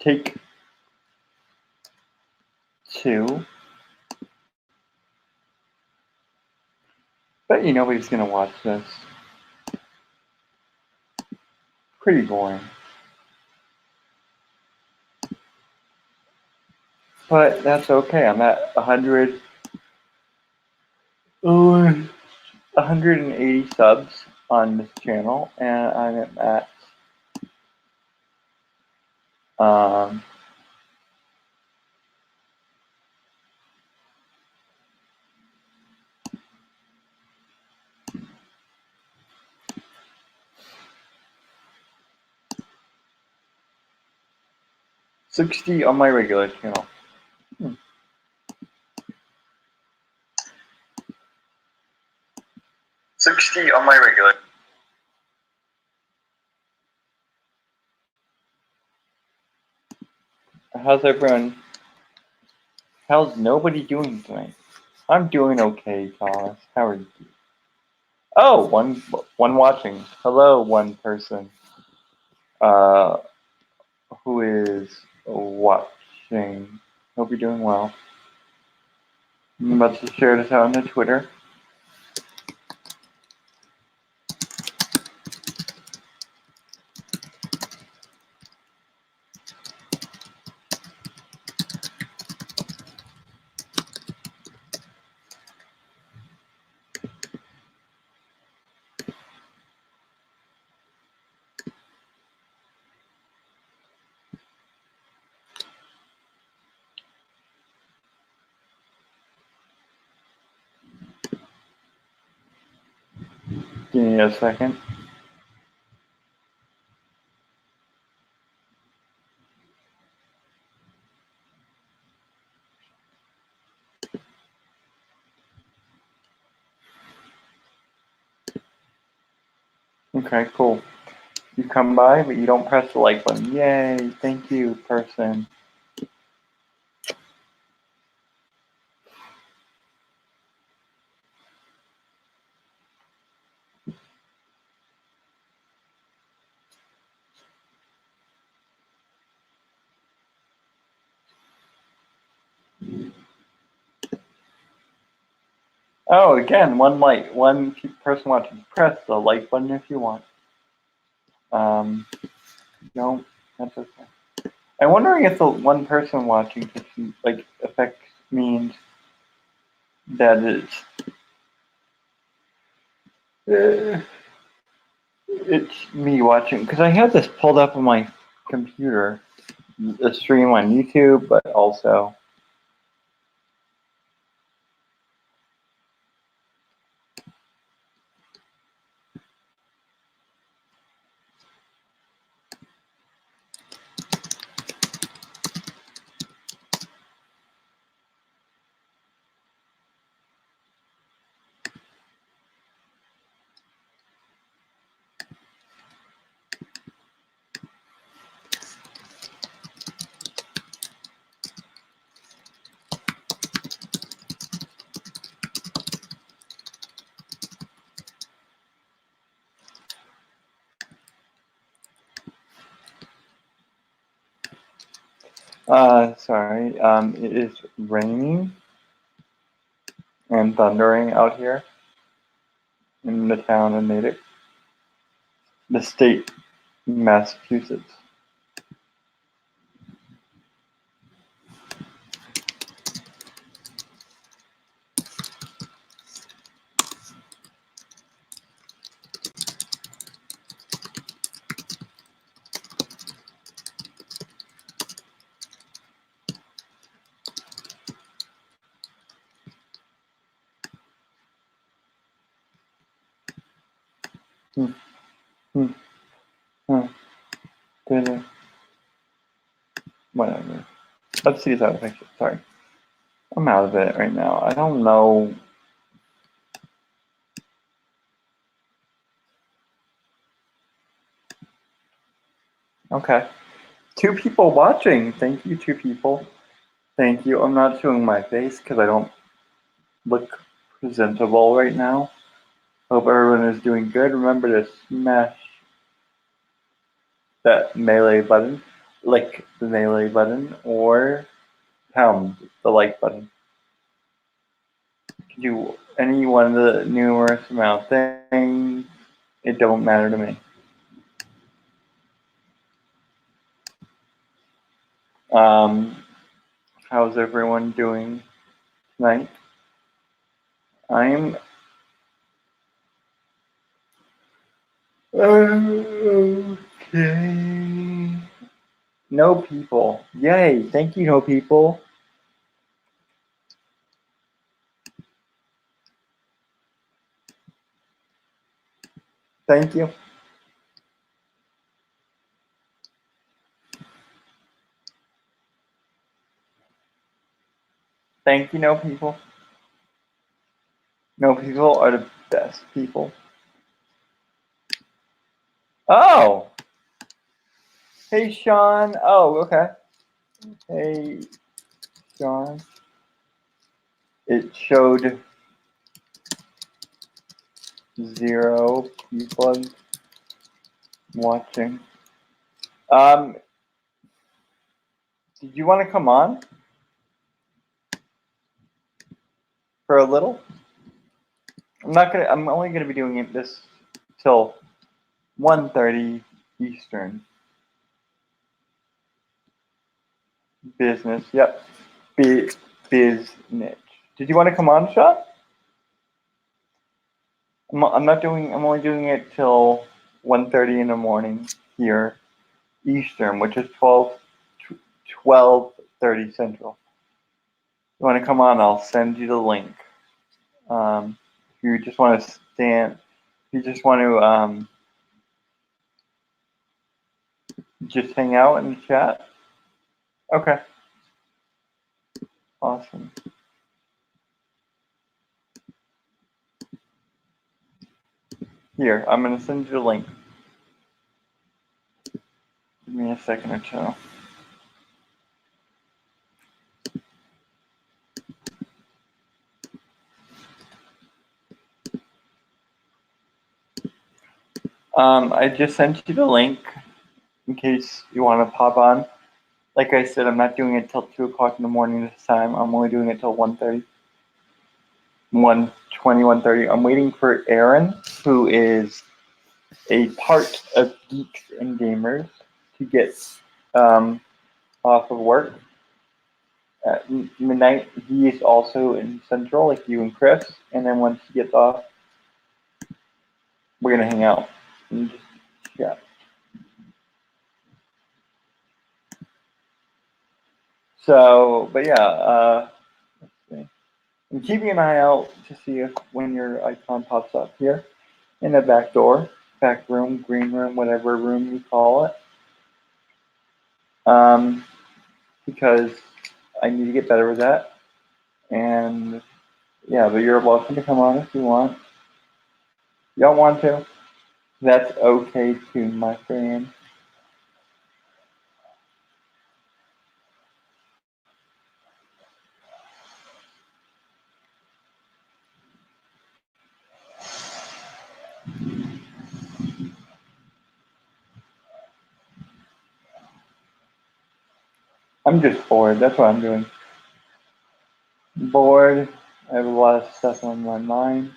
Take 2. Bet you nobody's gonna watch this. Pretty boring. But that's okay. I'm at 180 subs on this channel, and I'm at 60 on my regular channel. 60 on my regular. How's everyone? How's nobody doing tonight? I'm doing okay, Thomas. How are you? Oh, one watching. Hello, one person. Who is watching? Hope you're doing well. I'm about to share this out on the Twitter. Give me a second. Okay, cool. You come by, but you don't press the like button. Yay, thank you, person. Oh, again, one person watching. Press the like button if you want. No, that's okay. I'm wondering if the one person watching effect means that it's me watching, because I have this pulled up on my computer, a stream on YouTube, but also sorry, it is raining and thundering out here in the town of Natick, the state of Massachusetts. Whatever. Let's see this other picture. Sorry. I'm out of it right now. I don't know. Okay. 2 people watching. Thank you, 2 people. Thank you. I'm not showing my face because I don't look presentable right now. Hope everyone is doing good. Remember to smash that melee button. Click the melee button or pound the like button. You can do any one of the numerous amount things. It don't matter to me. How's everyone doing tonight? I'm okay. No people. Yay. Thank you, no people. Thank you. Thank you, no people. No people are the best people. Oh! Hey, Sean. Oh, okay. Hey, Sean. It showed 0 people watching. Did you want to come on for a little? I'm only gonna be doing it this till 1:30 Eastern. Business. Yep. Business. Did you want to come on, Sean? I'm not doing. I'm only doing it till 1:30 in the morning here, Eastern, which is 12:30 Central. You want to come on? I'll send you the link. If you just want to stand, if you just want to just hang out in the chat. Okay. Awesome. Here, I'm gonna send you the link. Give me a second or two. I just sent you the link in case you want to pop on. Like I said, I'm not doing it till 2 o'clock in the morning this time. I'm only doing it till 1:30. 1:20, 1:30. I'm waiting for Aaron, who is a part of Geeks and Gamers, to get off of work at midnight. He is also in Central, like you and Chris. And then once he gets off, we're gonna hang out and just chat. So, but yeah, let's see. I'm keeping an eye out to see if when your icon pops up here in the back door, back room, green room, whatever room you call it. Because I need to get better with that. And yeah, but you're welcome to come on if you want. You don't want to? That's okay too, my friend. I'm just bored. That's what I'm doing. Bored. I have a lot of stuff on my mind.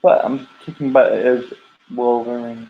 But I'm kicking butt as Wolverine.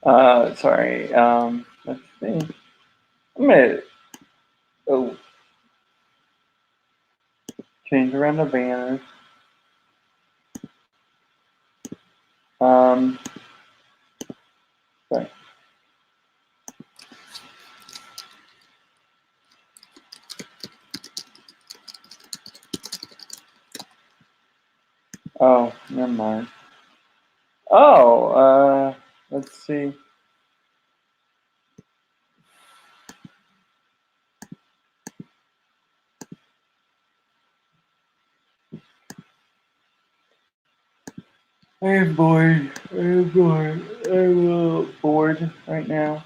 Sorry. Let's see. I'm gonna oh, change around the banners. Um, sorry. Oh, never mind. Oh, let's see. I'm bored. I'm bored. I'm a little bored right now.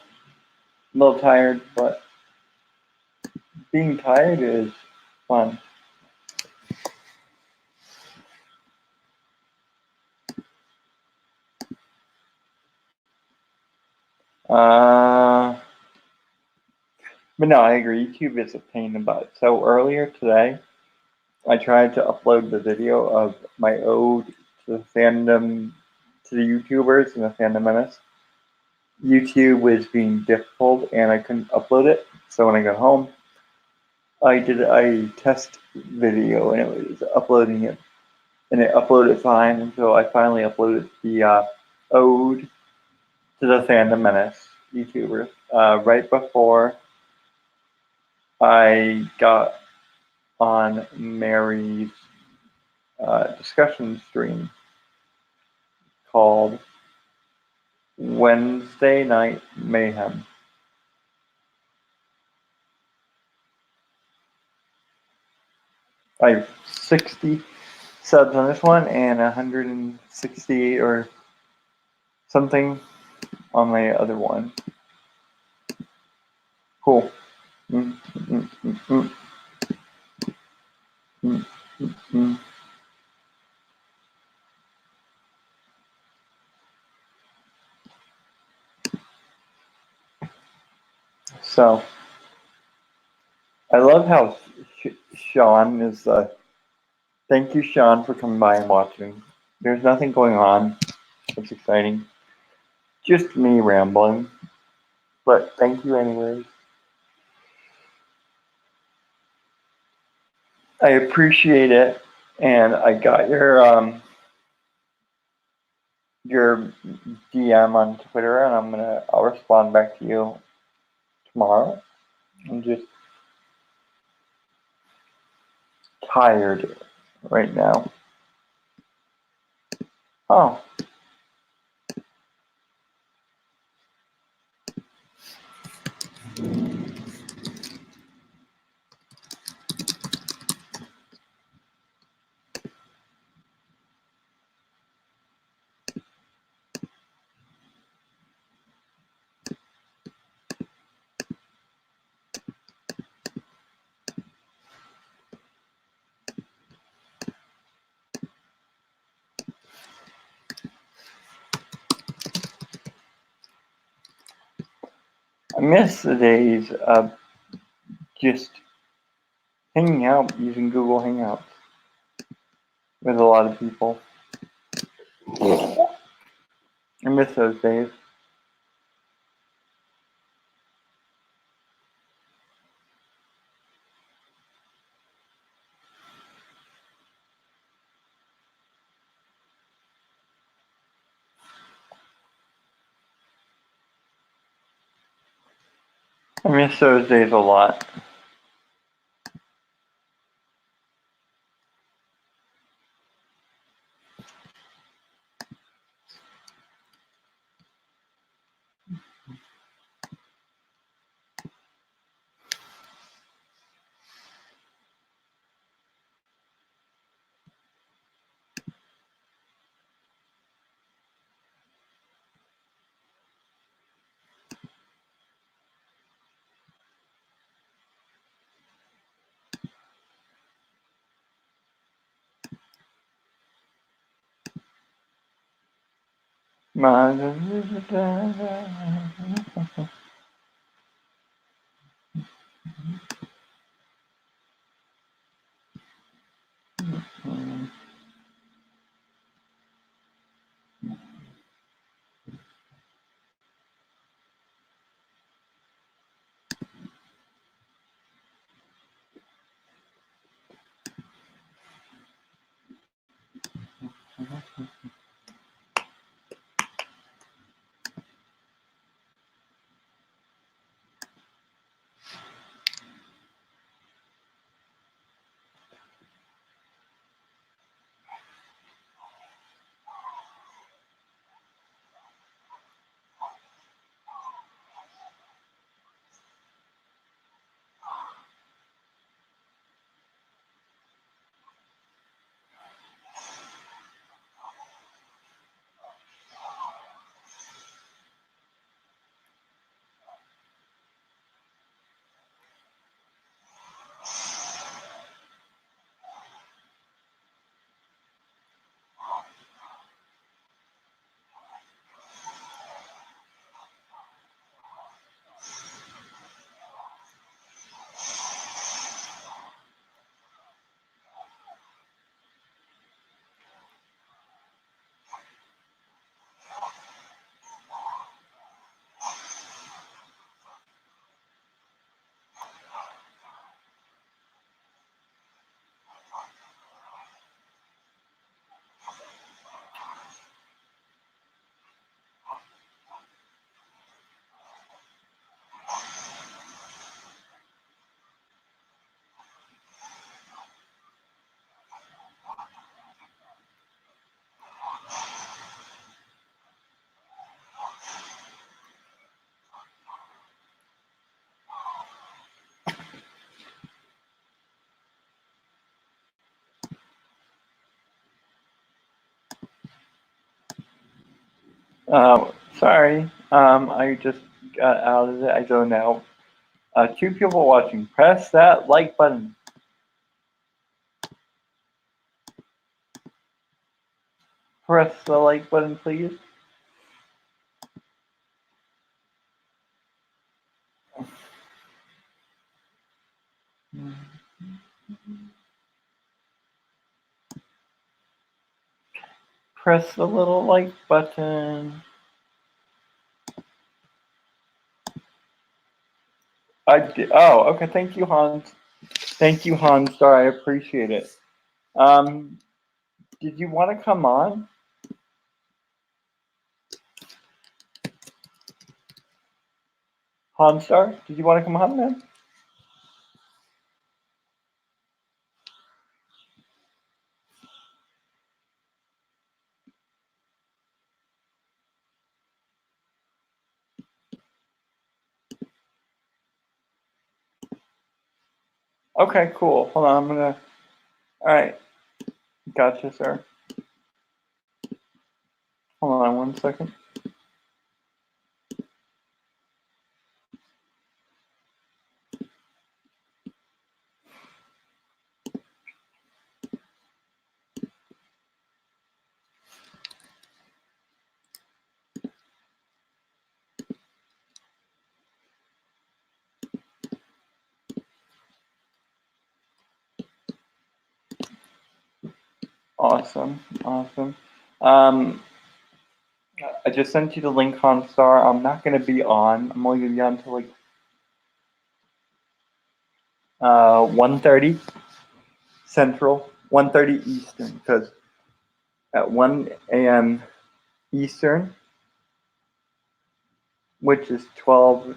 A little tired, but being tired is fun. Uh, but no, I agree. YouTube is a pain in the butt. So earlier today, I tried to upload the video of my ode to the fandom, to the YouTubers and the Fandom Menace. YouTube was being difficult and I couldn't upload it. So when I got home, I did a test video and it was uploading it. And it uploaded fine. And so I finally uploaded the ode to the Fandom Menace YouTubers right before I got on Mary's discussion stream called Wednesday Night Mayhem. I have 60 subs on this one and 168 or something on my other one. Cool. Mm, mm, mm, mm, mm, mm, mm. So I love how Sean is. Thank you, Sean, for coming by and watching. There's nothing going on. It's exciting. Just me rambling. But thank you anyways. I appreciate it. And I got your DM on Twitter and I'll respond back to you tomorrow. I'm just tired right now. Oh. I miss the days of just hanging out using Google Hangouts with a lot of people. I miss those days. I miss those days a lot. Sorry. I just got out of it. I zoned out. Two people watching. Press that like button. Press the like button, please. Press the little like button. I did. Oh, okay. Thank you, Hans. Thank you, Hans. Sorry, I appreciate it. Did you want to come on? Hanstar, did you want to come on, man? Okay, cool. Hold on, I'm gonna. All right, gotcha, sir. Hold on 1 second. Awesome, awesome. Um, I just sent you the link, Hanstar. I'm not gonna be on. I'm only gonna be on until like 1:30 Central, 1:30 Eastern, because at 1 a.m. Eastern, which is 12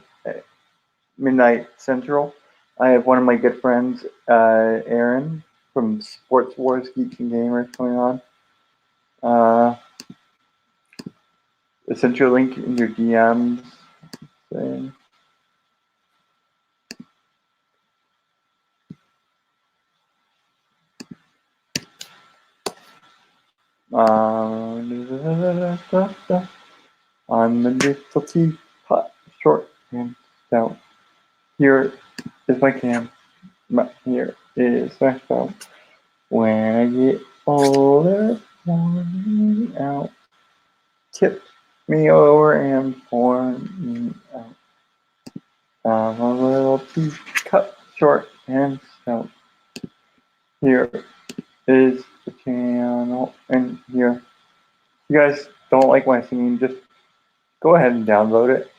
midnight Central, I have one of my good friends, Aaron from Sports Wars Geeks and Gamers coming on. I sent you a link in your DMs. Thing. On the little teapot, short and stout. Here is my cam. Here is my phone. When I get older, pouring out, tip me over and pour me out. I'm a little teacup, short and stout. Here is the channel, and here. If you guys don't like my singing, just go ahead and download it.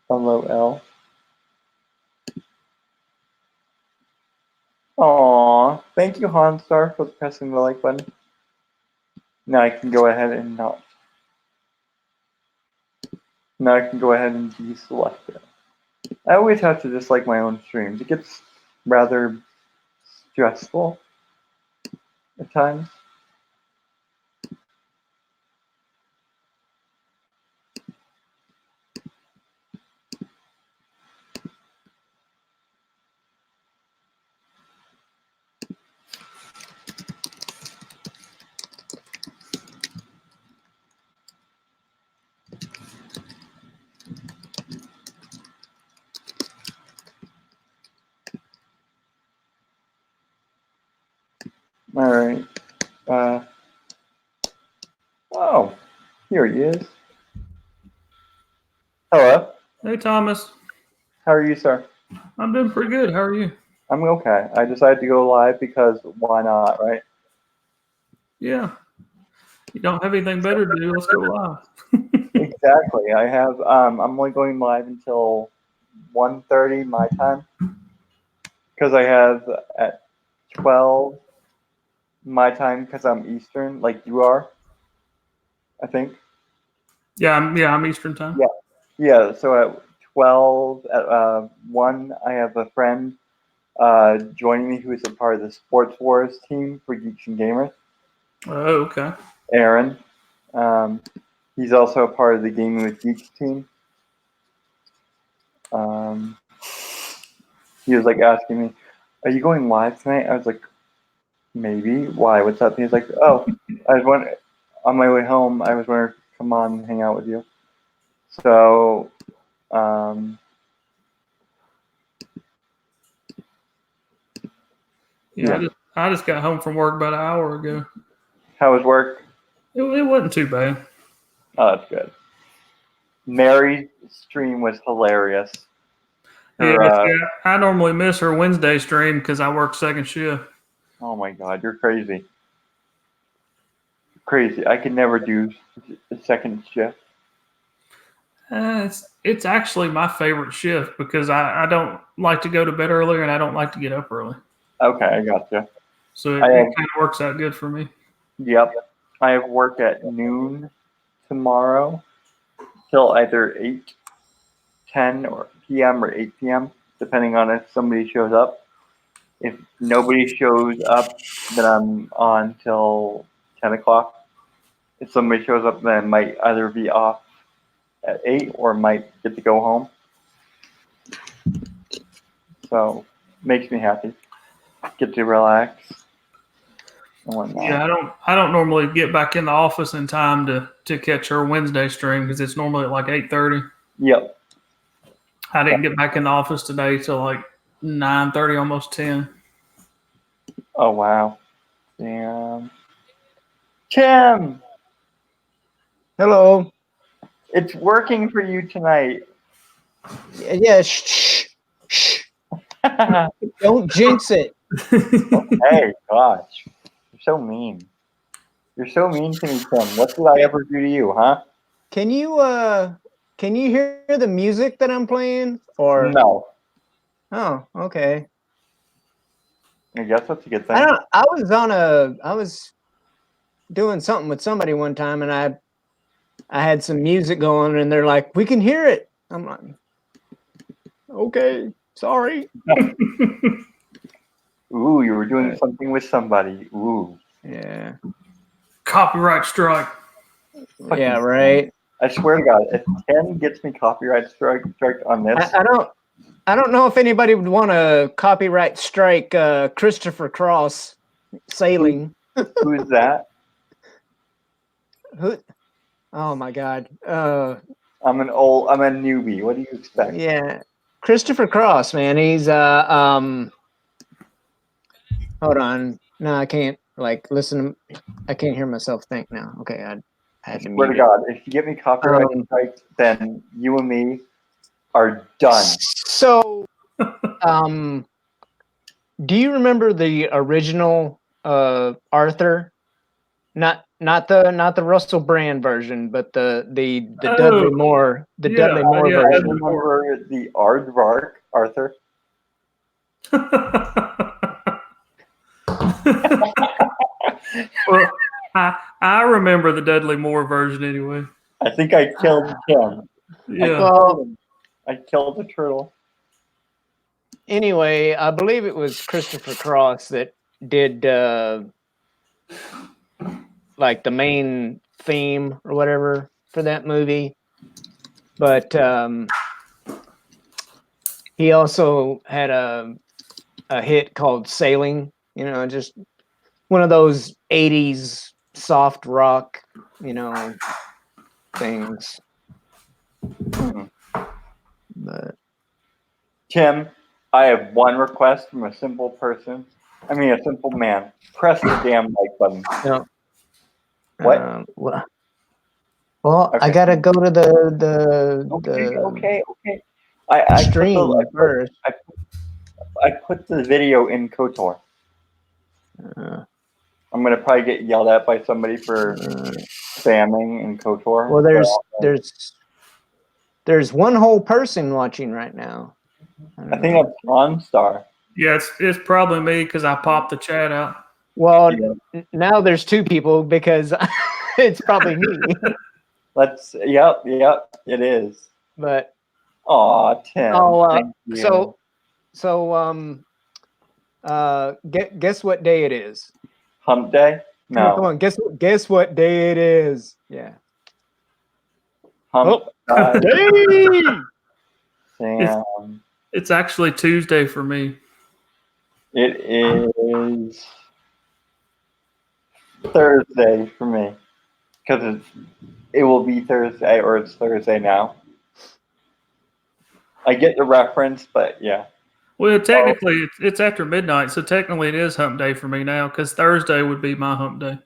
LOL. Aww, thank you, Hanstar, for pressing the like button. Now I can go ahead and not. Now I can go ahead and deselect it. I always have to dislike my own streams. It gets rather stressful at times. Alright. Oh, here he is. Hello. Hey, Thomas. How are you, sir? I'm doing pretty good. How are you? I'm okay. I decided to go live because why not, right? Yeah. You don't have anything better to do. Let's go live. Exactly. I have. I'm only going live until 1:30 my time because I have at 12 my time because I'm Eastern, like you are. I think. I'm Eastern time. Yeah. Yeah. So at 12, at 1, I have a friend joining me who is a part of the Sports Wars team for Geeks and Gamers, Oh, okay. Aaron. Um, he's also a part of the Gaming with Geeks team. Um, he was like asking me, "Are you going live tonight?" I was like, "Maybe. Why? What's up?" He was like, "Oh, I was wondering on my way home. I was wondering if you come on and hang out with you. So, um, Yeah, I just got home from work about an hour ago. how was work? It wasn't too bad. Oh, that's good. Mary's stream was hilarious. Yeah, Her, see, I normally miss her Wednesday stream because I work second shift. oh my God, you're crazy. Crazy. I could never do the second shift. It's actually my favorite shift because I don't like to go to bed earlier and I don't like to get up early. Okay, I gotcha. So it I have, kind of works out good for me. yep. I have work at noon tomorrow till either 8:10 or p.m. or 8 p.m., depending on if somebody shows up. If nobody shows up, then I'm on till 10 o'clock. If somebody shows up, then I might either be off at 8 or might get to go home. So, makes me happy. Get to relax and whatnot. Yeah, I don't normally get back in the office in time to catch her Wednesday stream because it's normally at like 8:30. Yep. I didn't get back in the office today till like 9:30, almost 10. Oh, wow. Damn. Tim, Hello. it's working for you tonight. Yeah, shh, shh. Don't jinx it. Hey, gosh. You're so mean. You're so mean to me, Tim. What did I ever do to you, huh? Can you hear the music that I'm playing? Or No. oh, okay. I guess that's a good thing. I was doing something with somebody one time and I had some music going and they're like, "We can hear it." I'm like, "Okay, sorry." Ooh, you were doing something with somebody. Ooh. Yeah. Copyright strike. Yeah, right. I swear to God, if Tim gets me copyright strike on this, I don't know if anybody would want to copyright strike Christopher Cross sailing. who's that? Who? Oh my God. I'm a newbie. What do you expect? Yeah, Christopher Cross, man. He's Hold on. No, I can't. Like, listen. I can't hear myself think now. Okay, I I had to swear to mute it. God, if you get me copyright strike, then you and me are done. So, do you remember the original Arthur? Not the Russell Brand version, but the Dudley Moore Dudley Moore yeah, version. I remember the aardvark, Arthur. Well, I remember the Dudley Moore version anyway. I think I killed Tim. Yeah. Well, I killed the turtle. anyway, I believe it was Christopher Cross that did like the main theme or whatever for that movie, but he also had a hit called Sailing, you know, just one of those 80s soft rock, you know, things. But Tim, I have one request from a simple person. I mean, a simple man. Press the damn like button. no. What? Well, Okay. I gotta go to the Okay. I stream first. I put the video in KOTOR. I'm gonna probably get yelled at by somebody for spamming in KOTOR. Well, there's one whole person watching right now. I think that's OnStar. Yeah, it's probably me because I popped the chat out. Well, now there's two people because it's probably me. Yep, it is. But Aw, Tim. Thank you. Guess what day it is? Hump day? No. Come on, guess what day it is? Yeah. Hump day. Sam. It's actually Tuesday for me. It is Thursday for me. because it will be Thursday, or it's Thursday now. I get the reference, but yeah. Well, technically, it's after midnight, so technically it is hump day for me now because Thursday would be my hump day.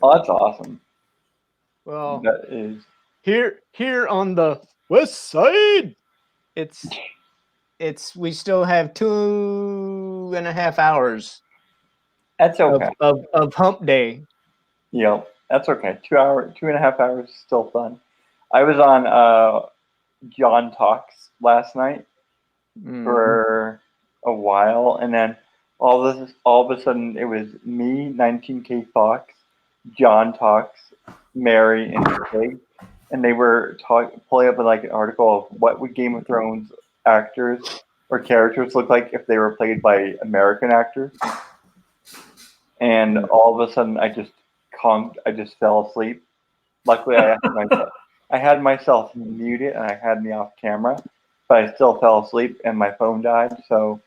Oh, that's awesome. Well, That is. here on the west side, it's we still have 2.5 hours That's okay. of hump day. Yep, that's okay. 2.5 hours is still fun. I was on John Talks last night for a while, and then all of a sudden it was me, 19K Fox, John Talks, Mary, and Pig, and they were pulling up like an article of what would Game of Thrones actors or characters look like if they were played by American actors. And all of a sudden, I just conked. I just fell asleep. Luckily, I had myself muted and I had me off camera, but I still fell asleep and my phone died. So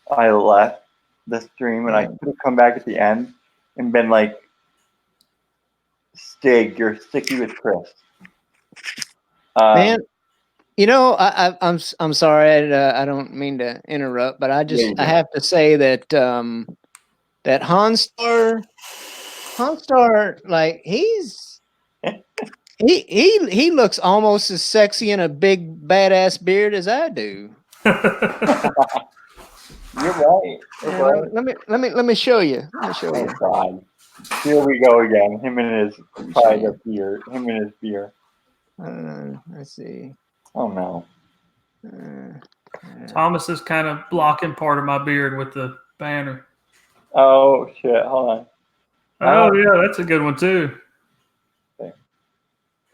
I left the stream and I could have come back at the end and been like, "Stig, you're sticky with Chris." Man, you know, I'm sorry. I don't mean to interrupt, but I have to say that that Hanstar, like he looks almost as sexy in a big badass beard as I do. You're right. Let me show you. Oh God! Here we go again. Him and his private beer. Him and his beer. Let's see. Oh no. Thomas is kind of blocking part of my beard with the banner. Oh shit! Hold on. Oh yeah, that's a good one too.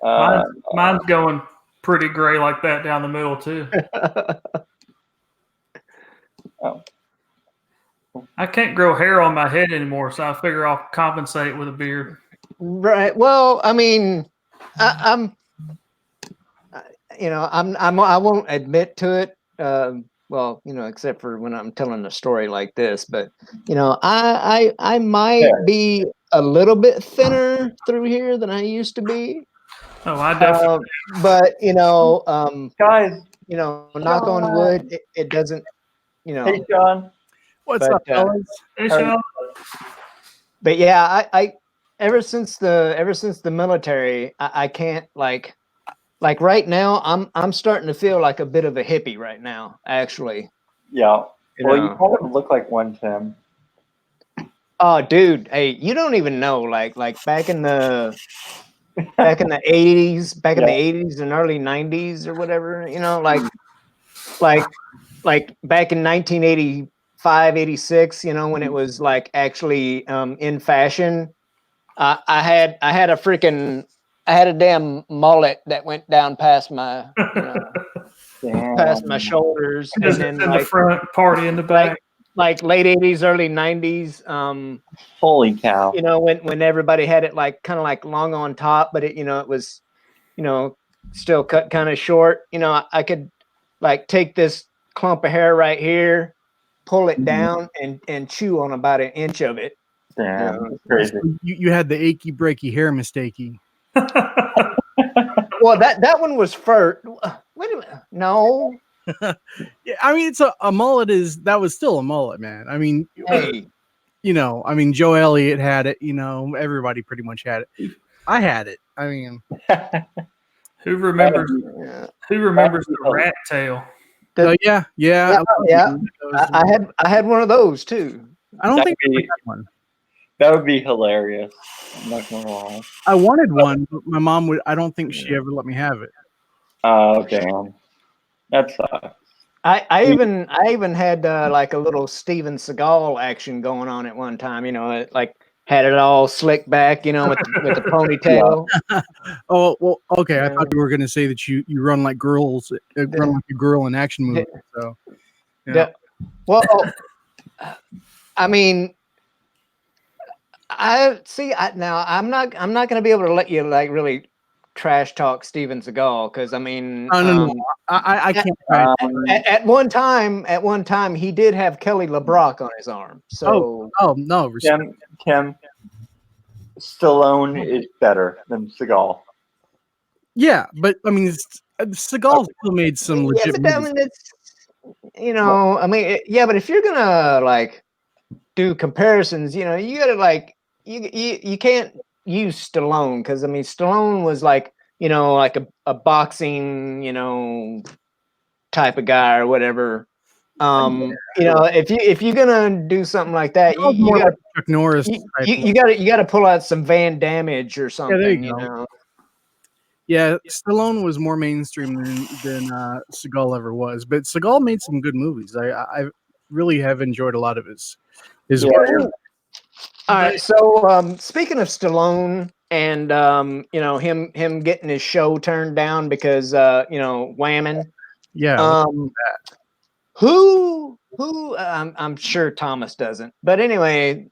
Mine's going pretty gray like that down the middle too. Oh. I can't grow hair on my head anymore, so I figure I'll compensate with a beard. Right. Well, I mean, I'm I won't admit to it. Well, except for when I'm telling a story like this, but I might be a little bit thinner through here than I used to be. Oh, I definitely. But guys, knock on wood, it doesn't. Hey, John. What's up, fellas? Hey, Sean. But yeah, I ever since the military, I can't like right now. I'm starting to feel like a bit of a hippie right now, actually. Yeah. Well, you kind of look like one, Tim. Oh, dude. Hey, you don't even know. Like back in the 80s, in the 80s and early 90s or whatever. Like back in 1985, 86. When it was like actually in fashion. I had a damn mullet that went down past my past my shoulders, and then in the front, party in the back. Like late 80s, early 90s. Holy cow! When everybody had it like kind of like long on top, but it it was still cut kind of short. I could like take this clump of hair right here, pull it down, and chew on about an inch of it. Damn, crazy. You had the achy breaky hair mistakey. Well, that one was fur. Wait a minute. No. Yeah, I mean, it's a mullet that was still a mullet, man. I mean, hey. Joe Elliott had it, everybody pretty much had it. I had it. I mean, who remembers the rat tail? Yeah. I had one of those too. I don't think I had one. That would be hilarious. I'm not gonna lie. I wanted one, but my mom would. I don't think she ever let me have it. Oh damn, that sucks. I even had like a little Steven Seagal action going on at one time. It like had it all slicked back, with the ponytail. Oh well, okay. I thought you were gonna say that you run like girls, run like a girl in action movies. So, yeah. Well, I mean. Now I'm not going to be able to let you like really trash talk Steven Seagal because I mean no. I can't. At one time he did have Kelly LeBrock on his arm. So no, Kim, Stallone is better than Seagal. Yeah, but I mean, Seagal still made some Yeah, legit but I movies. mean, it's I mean, yeah, but if you're gonna like do comparisons, you gotta like you can't use Stallone because I mean, Stallone was like like a boxing type of guy or whatever. If you're gonna do something like that, Seagal's you more got like Chuck Norris type. you got to pull out some Van Damage or Yeah, there something. you go. Yeah, Stallone was more mainstream than Seagal ever was, but Seagal made some good movies. I really have enjoyed a lot of his Yeah. work. All right. So speaking of Stallone and him getting his show turned down because whamming. Yeah, Who I'm sure Thomas doesn't. But anyway,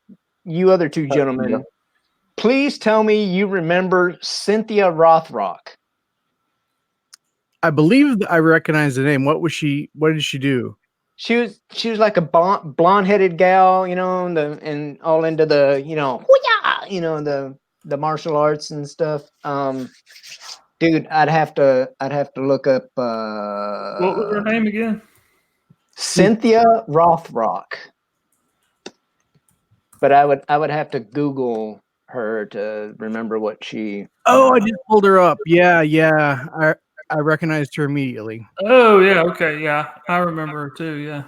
you other two gentlemen, please tell me you remember Cynthia Rothrock. I believe I recognize the name. What was she? What did she do? She was like a blonde-headed gal, and all into the, hoo-yah, the martial arts and stuff. Dude, I'd have to look up What was her name again? Cynthia Rothrock. But I would have to Google her to remember what she. Oh, I just pulled her up. Yeah. I recognized her immediately. Oh yeah, okay, yeah, I remember her too. Yeah.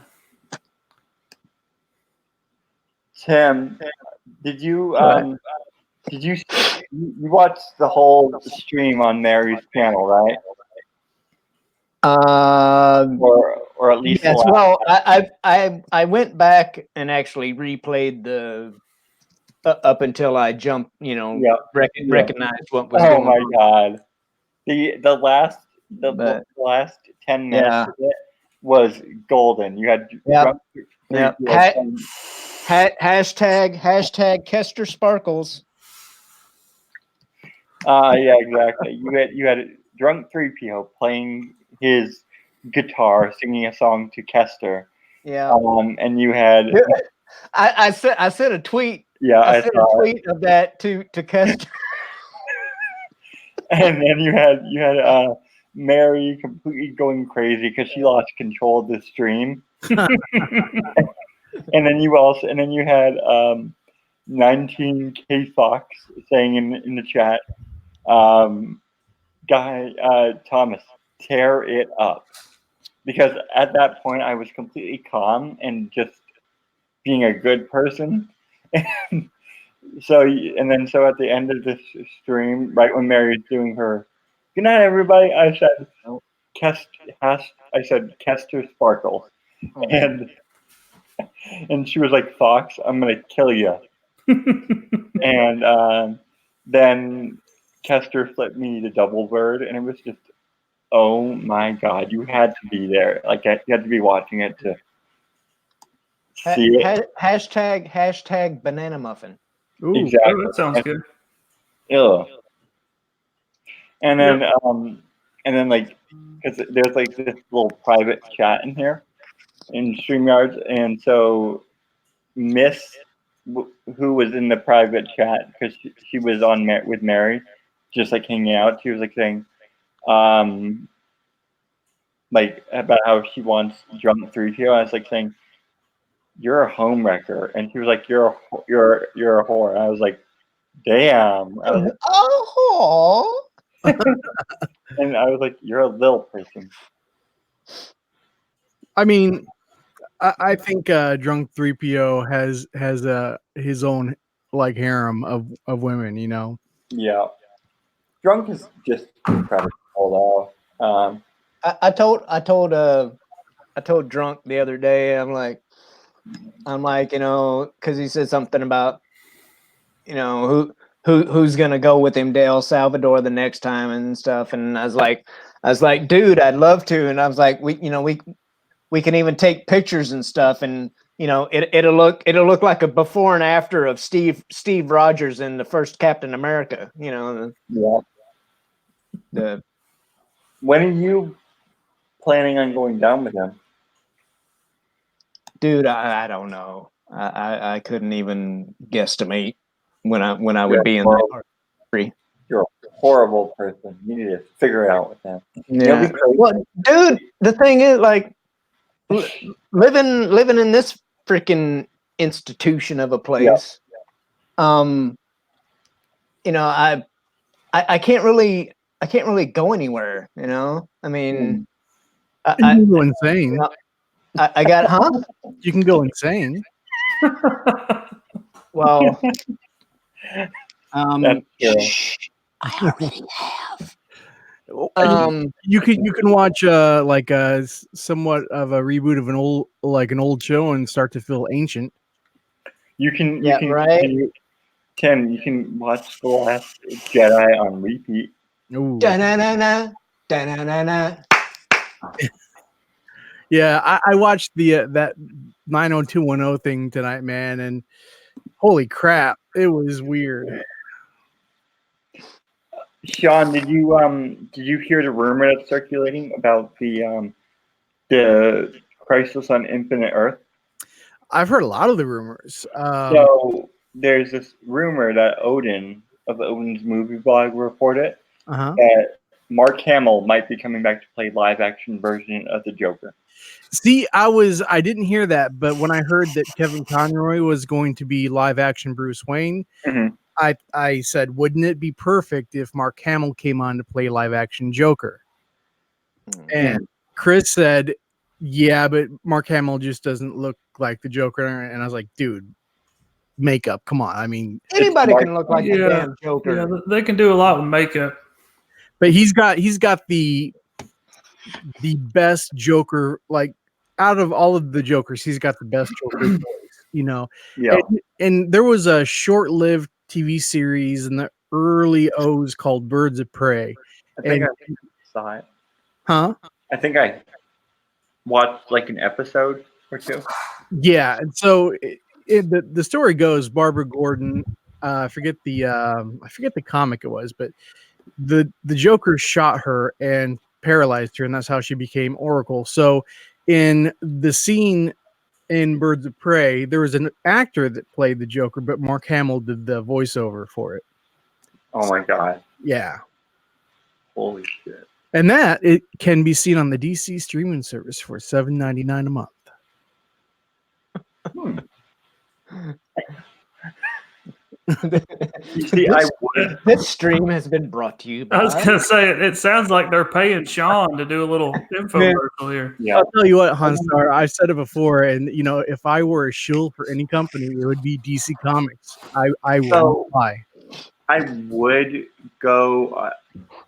Tim, did you watch the whole stream on Mary's channel, right? Or at least Yes. the last. Well, I went back and actually replayed the up until I jumped. Recognized what was Oh going my on. god, the last 10 minutes Yeah. of it was golden. You had Yep. drunk Hashtag Kester Sparkles. yeah, exactly. You had drunk 3PO playing his guitar, singing a song to Kester. Yeah. And you had I sent a tweet. yeah, I I sent saw a it. tweet of that to Kester. And then you had Mary completely going crazy because she lost control of the stream. And then you had 19K Fox saying in the chat, Thomas, tear it up. Because at that point I was completely calm and just being a good person. And so at the end of this stream, right when Mary's doing her good night everybody, I said Kester Sparkle. And she was like, Fox, I'm gonna kill you. And then Kester flipped me the double bird, and it was just, oh my god, you had to be there. Like you had to be watching it to see it. Hashtag banana muffin. Ooh. Exactly. Oh, that sounds good. Ugh. And then like, because there's like this little private chat in here in StreamYards, and so Miss, who was in the private chat because she was on with Mary, just like hanging out. She was like saying, like about how she wants drunk 3PO. I was like saying, "You're a home wrecker," and she was like, "You're a whore." And I was like, "Damn!" I was like, Oh. and I was like, "You're a little person." I mean, I think Drunk 3PO has his own like harem of women. Yeah, drunk is just incredible though. I told Drunk the other day. I'm like, because he said something about, who's gonna go with him to El Salvador the next time and stuff. And I was like, dude, I'd love to. And I was like, we can even take pictures and stuff, and it'll look like a before and after of Steve Rogers in the first Captain America. Yeah. When are you planning on going down with him? Dude, I don't know. I couldn't even guesstimate. when I would be in that. You're a horrible person. You need to figure it out with them. Yeah. Be crazy. Well, dude, the thing is, like, living in this freaking institution of a place, you know, I can't really go anywhere. You know, I mean, You can go insane. I got, huh? You can go insane. Well, That's true. I already have. You can watch like somewhat of a reboot of an old show and start to feel ancient. You can right. Tim, you can watch The Last Jedi on repeat. Ooh. Da-na-na-na, da-na-na-na. Yeah, I watched that 90210 thing tonight, man, and holy crap, it was weird. Sean, did you hear the rumor that's circulating about the Crisis on Infinite Earth? I've heard a lot of the rumors. So there's this rumor that Odin of Odin's movie blog reported that Mark Hamill might be coming back to play live action version of the Joker. See, I didn't hear that, but when I heard that Kevin Conroy was going to be live action Bruce Wayne, I said, wouldn't it be perfect if Mark Hamill came on to play live action Joker? And Chris said, yeah, but Mark Hamill just doesn't look like the Joker. And I was like, dude, makeup, come on. I mean, anybody can look like the damn Joker. Yeah, they can do a lot with makeup. But he's got the best Joker, like out of all of the Jokers, he's got the best Joker voice, you know. Yeah. And there was a short-lived TV series in the early O's called Birds of Prey. I think I saw it. Huh? I think I watched like an episode or two. Yeah, and so the story goes, Barbara Gordon, I forget the comic it was, but the Joker shot her and paralyzed her, and that's how she became Oracle. So in the scene in Birds of Prey, there was an actor that played the Joker, but Mark Hamill did the voiceover for it. Oh my god. Yeah. Holy shit. And that it can be seen on the DC streaming service for $7.99 a month. You see, I would. This stream has been brought to you by... I was going to say, it sounds like they're paying Sean to do a little infomercial here. Yeah. I'll tell you what, Hanstar, I've said it before, and you know, if I were a shill for any company, it would be DC Comics. I will buy. I would go.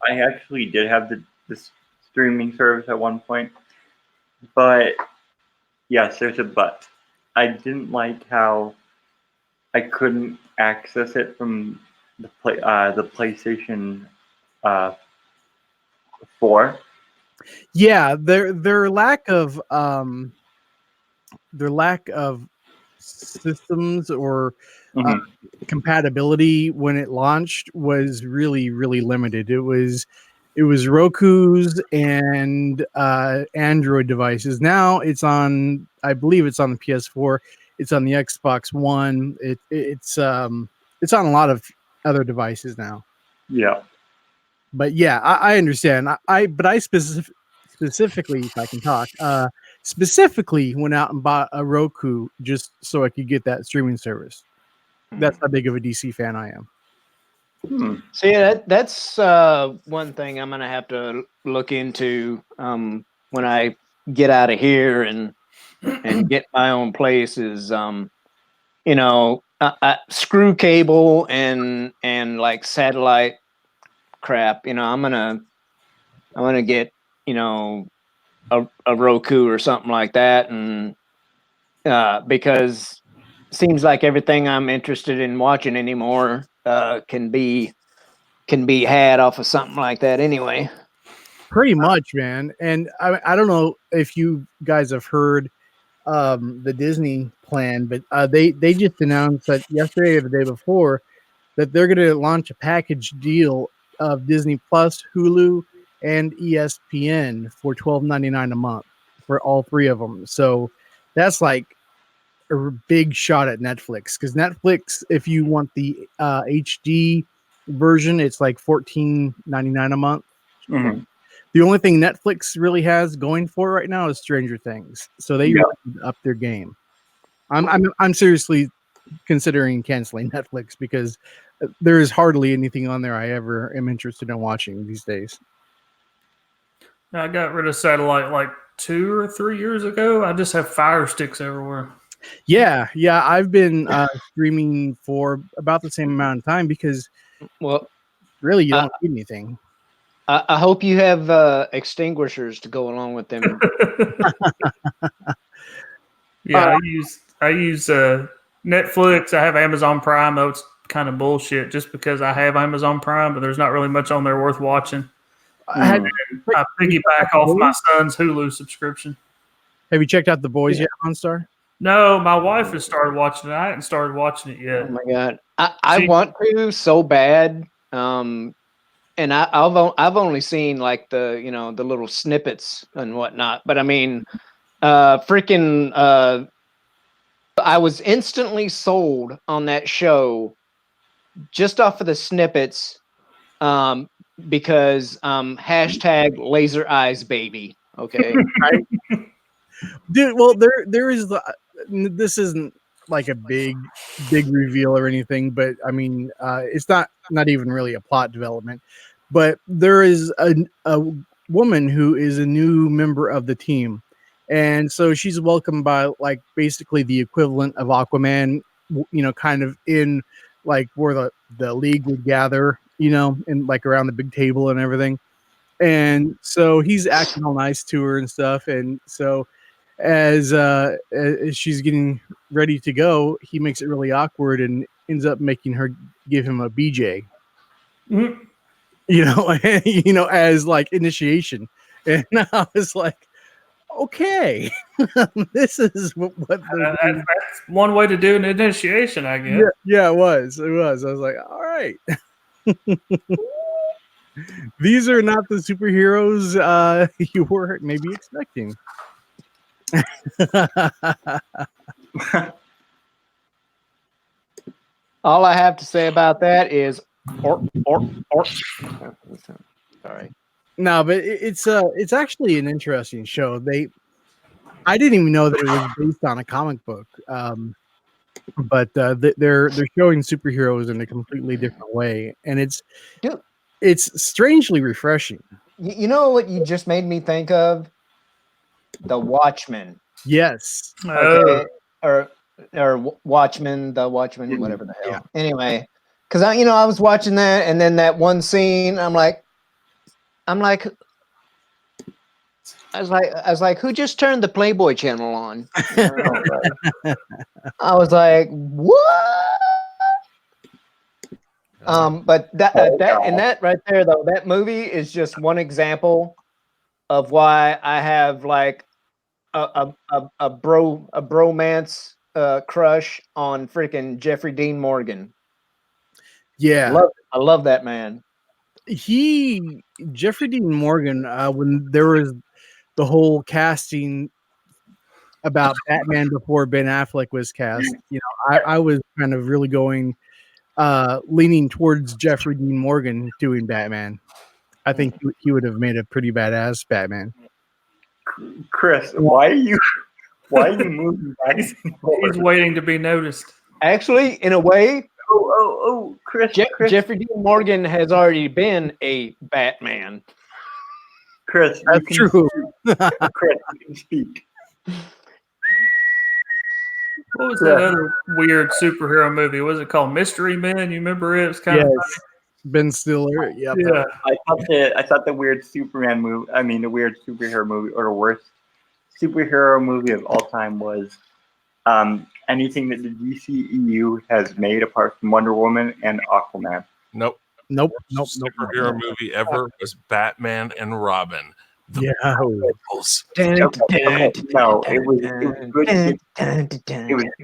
I actually did have this streaming service at one point, but yes, there's a but. I didn't like how I couldn't access it from the PlayStation 4. Yeah, their lack of systems or compatibility when it launched was really, really limited. It was Roku's and Android devices. Now it's on, I believe it's on the PS4. It's on the Xbox One. It's on a lot of other devices now. Yeah. But yeah, I understand. But I specifically, if I can talk, specifically went out and bought a Roku just so I could get that streaming service. That's how big of a DC fan I am. See, that's one thing I'm gonna have to look into when I get out of here and get my own place. Is you know, screw cable and like satellite crap. You know, I'm gonna get, you know, a Roku or something like that, and because it seems like everything I'm interested in watching anymore can be had off of something like that anyway. Pretty much, man. And I don't know if you guys have heard the Disney plan, but they just announced that yesterday or the day before that they're going to launch a package deal of Disney Plus, Hulu, and ESPN for $12.99 a month for all three of them. So that's like a big shot at Netflix, because Netflix, if you want the HD version, it's like $14.99 a month. Mhm. The only thing Netflix really has going for it right now is Stranger Things, so they Yeah. really need to up their game. I'm seriously considering canceling Netflix because there is hardly anything on there I ever am interested in watching these days. I got rid of satellite like 2 or 3 years ago. I just have Fire Sticks everywhere. Yeah, I've been streaming for about the same amount of time because Well, really you don't need anything. I hope you have extinguishers to go along with them. Yeah, I use Netflix. I have Amazon Prime. Oh, it's kind of bullshit just because I have Amazon Prime, but there's not really much on there worth watching. Have I piggyback off my son's Hulu subscription. you checked out The Boys yet, OnStar? No, my wife has started watching it. I hadn't started watching it Oh yet. my god, I want to so bad. And I've only seen like the the little snippets and whatnot. But I mean, I was instantly sold on that show just off of the snippets, because hashtag laser eyes baby. Okay. Right? Dude, well, there is this isn't like a big reveal or anything, but I mean, it's not even really a plot development. But there is a woman who is a new member of the team, and so she's welcomed by like basically the equivalent of Aquaman, kind of in like where the league would gather, and like around the big table and everything. And so he's acting all nice to her and stuff, and so as she's getting ready to go, he makes it really awkward and ends up making her give him a BJ. Mhm. As like initiation. And I was like, okay, this is what That's one way to do an initiation, I guess. yeah, it was. I was like, all right. These are not the superheroes you were maybe expecting. All I have to say about that is, sorry. No, but it's actually an interesting show. I didn't even know that it was based on a comic book, but they're showing superheroes in a completely different way, and it's strangely refreshing. You know what you just made me think of? The Watchmen. Yes. Okay. Or Watchmen, the Watchmen, whatever the hell. Yeah. Anyway, because I was watching that, and then that one scene, I was like, who just turned the Playboy channel on? I was like, what? But that right there though, that movie is just one example of why I have like a bromance crush on freaking Jeffrey Dean Morgan. Yeah, I love that man. Jeffrey Dean Morgan, when there was the whole casting about Batman before Ben Affleck was cast, I was kind of really leaning towards Jeffrey Dean Morgan doing Batman. I think he would have made a pretty badass Batman. Chris, why are you moving back? He's waiting to be noticed. Actually, in a way, Chris, Jeffrey Dean Morgan has already been a Batman. Chris, that's true. Chris, you can speak. What was that other weird superhero movie? What was it called? Mystery Men? You remember it? It was kind of Ben Stiller. Yep. yeah. I thought the weird Superman movie. I mean, the weird superhero movie, or the worst superhero movie of all time was anything that the DCEU has made apart from Wonder Woman and Aquaman. Nope. Superhero movie ever was Batman and Robin. Yeah. Bulls. No, it was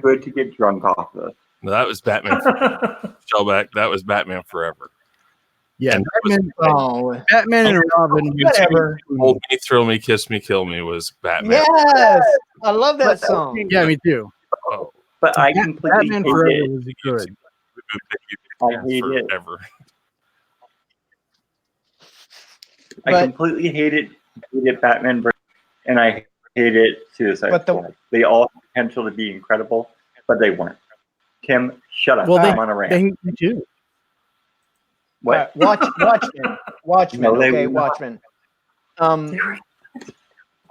good to get drunk off of. No, that was Batman. Shellback. That was Batman Forever. Yeah. And Batman and Robin. Whatever. Hold Me, Thrill Me, Kiss Me, Kill Me was Batman. Yes, I love that song. Yeah, me too. Oh, but I completely Batman hate Forever it. was good. I hate it. Forever. I But- completely hated Batman, and I hated Suicide But the- Squad. They all have potential to be incredible, but they weren't. Tim, shut up. Well, I'm on a rant. They hate you too. What? Watchmen. Watchmen. No, they Okay, were not. Watchmen. All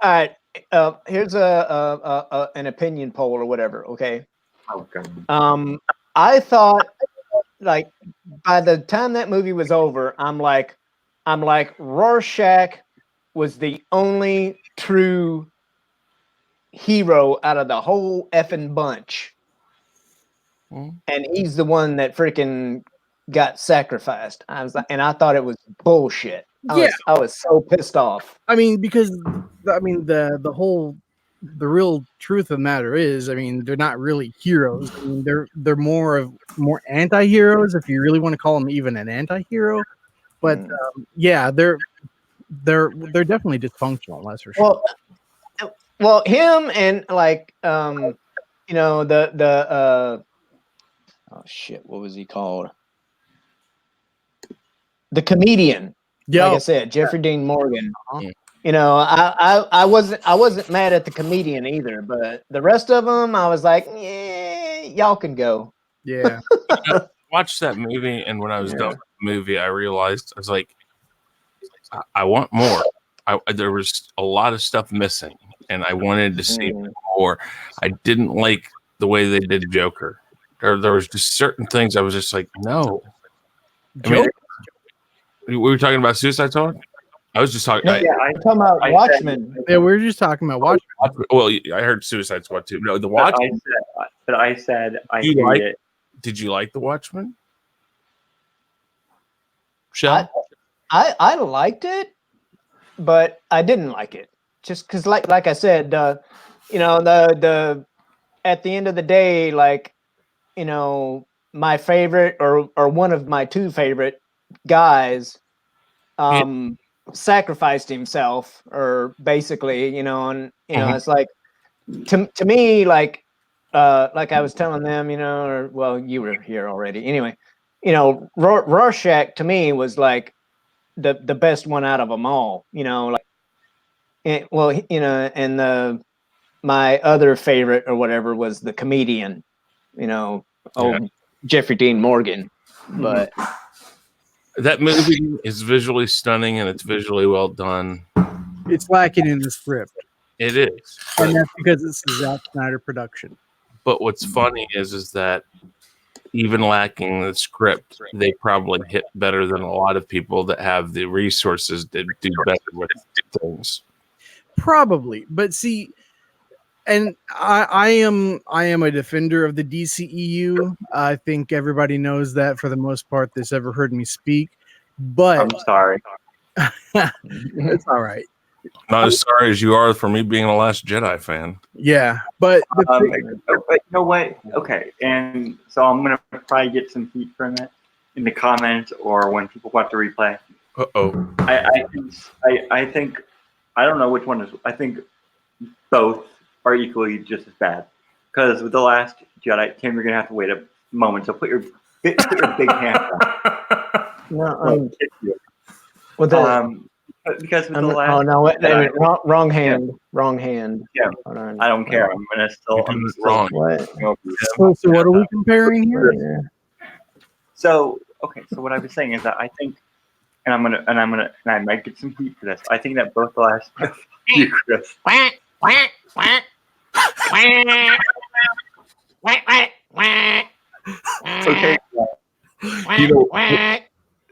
right. Here's an opinion poll or whatever. Okay. Oh, God. I thought, like, by the time that movie was over, I'm like, Rorschach was the only true hero out of the whole effing bunch, and he's the one that freaking got sacrificed. I was like, and I thought it was bullshit. I was so pissed off. I mean, because the real truth of the matter is, I mean, they're not really heroes. I mean, they're more anti-heroes, if you really want to call them even an anti-hero. But yeah, they're definitely dysfunctional. That's for sure. Well, him and like you know, the oh shit, what was he called? The comedian. Yeah, Like I said, Jeffrey Dean Morgan. You know, I wasn't mad at the comedian either, but the rest of them, I was like, yeah, y'all can go. yeah. Watched that movie, and when I was done with the movie, I realized I was like, I want more. There was a lot of stuff missing, and I wanted to see more. I didn't like the way they did Joker. There was just certain things I was just like, no. I mean, we were talking about Suicide Squad. I was just talking. No, I'm talking about Watchmen. Yeah, we were just talking about Watchmen. Well, I heard Suicide Squad too. No, the Watchmen. But I said I hate it. Did you like the Watchmen? Shell? I liked it, but I didn't like it. Just because, like I said, you know, the at the end of the day, like, you know, my favorite or one of my two favorite guys sacrificed himself, or basically, you know, and you know, it's like to me, like I was telling them, you know, or well, you were here already. Anyway, you know, Rorschach to me was like the best one out of them all. You know, like, you know, and my other favorite or whatever was the comedian. You know, Jeffrey Dean Morgan, but. That movie is visually stunning and it's visually well done. It's lacking in the script. It is, and that's because it's a Zack Snyder production. But what's funny is that even lacking the script, they probably hit better than a lot of people that have the resources to do better with things. Probably, but see, and I am a defender of the DCEU. I think everybody knows that for the most part that's ever heard me speak. But I'm sorry. It's all right. Not as sorry as you are for me being a Last Jedi fan. Yeah, but but you know what? Okay, and so I'm gonna probably get some heat from it in the comments or when people watch the replay. I think I don't know which one is. I think both are equally just as bad. Because with The Last Jedi, Tim, you're gonna have to wait a moment. So put your big hand up. No, because with The Last. Oh no! Wait, wrong hand. Wrong hand. Yeah, I don't care. I'm gonna still. I'm wrong. What? So what are we comparing here? So okay, so what I was saying is that I think, and I might get some heat for this. I think that both The Last. You, Chris. Okay. You know,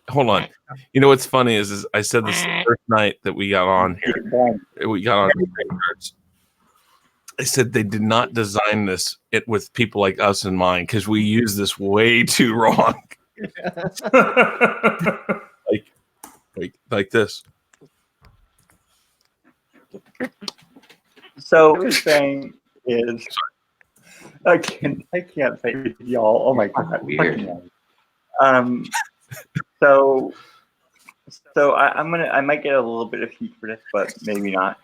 hold on. You know what's funny is I said this the first night that we got on here. We got on. I said they did not design this with people like us in mind because we use this way too wrong. like this. So what we're saying is, I can't say y'all. Oh my god, weird. So I might get a little bit of heat for this, but maybe not.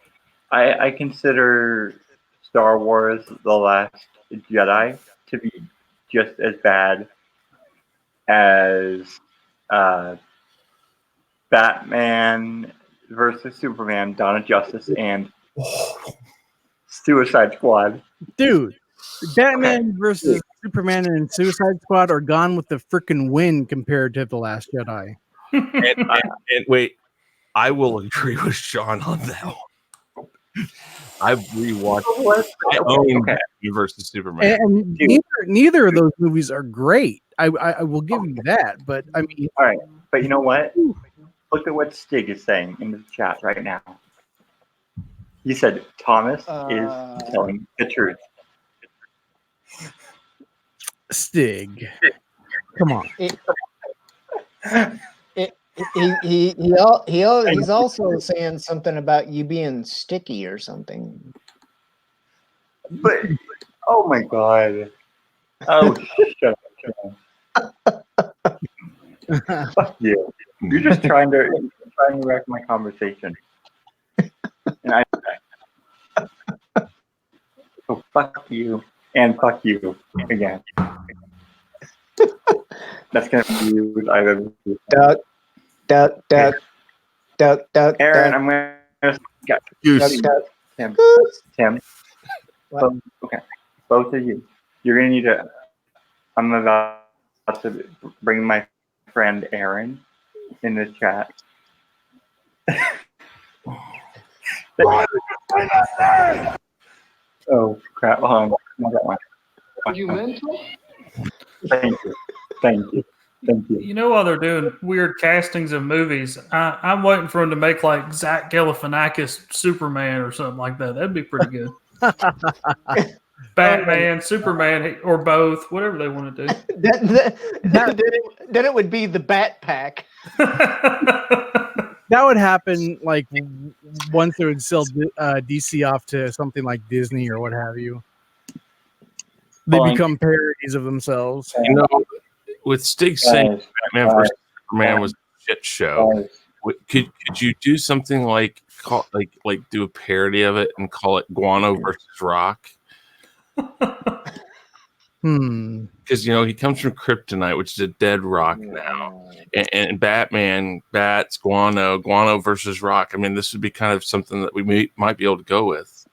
I consider Star Wars The Last Jedi to be just as bad as Batman versus Superman, Dawn of Justice, and Suicide Squad. Dude, Batman versus Superman and Suicide Squad are gone with the freaking wind compared to The Last Jedi. And wait, I will agree with Sean on that one. I've rewatched. I own Batman versus Superman. And neither of those movies are great. I will give you that, but I mean, All right, but you know what? Look at what Stig is saying in the chat right now. He said Thomas is telling the truth. Stig, come on. He's also saying something about you being sticky or something. But oh my god! Oh, shut up! Fuck you! You're just trying to wreck my conversation. And so fuck you and fuck you again. That's gonna be you. I've ever seen. Duck. Aaron, I'm gonna Goose. Tim. Okay, both of you. You're gonna need to. I'm about to bring my friend Aaron in the chat. Oh crap! Hold on. I got one. Are you mental? Thank you. You know, while they're doing weird castings of movies, I'm waiting for them to make like Zach Galifianakis Superman or something like that. That'd be pretty good. Batman, Superman, or both, whatever they want to do. Then it would be the Bat Pack. That would happen like once they would sell DC off to something like Disney or what have you. They become parodies of themselves. You know, with Stig saying Batman versus Superman was a shit show, could you do something like do a parody of it and call it Guano versus Rock? Because he comes from Kryptonite, which is a dead rock now, and Batman, Bats, Guano versus Rock. I mean, this would be kind of something that we might be able to go with.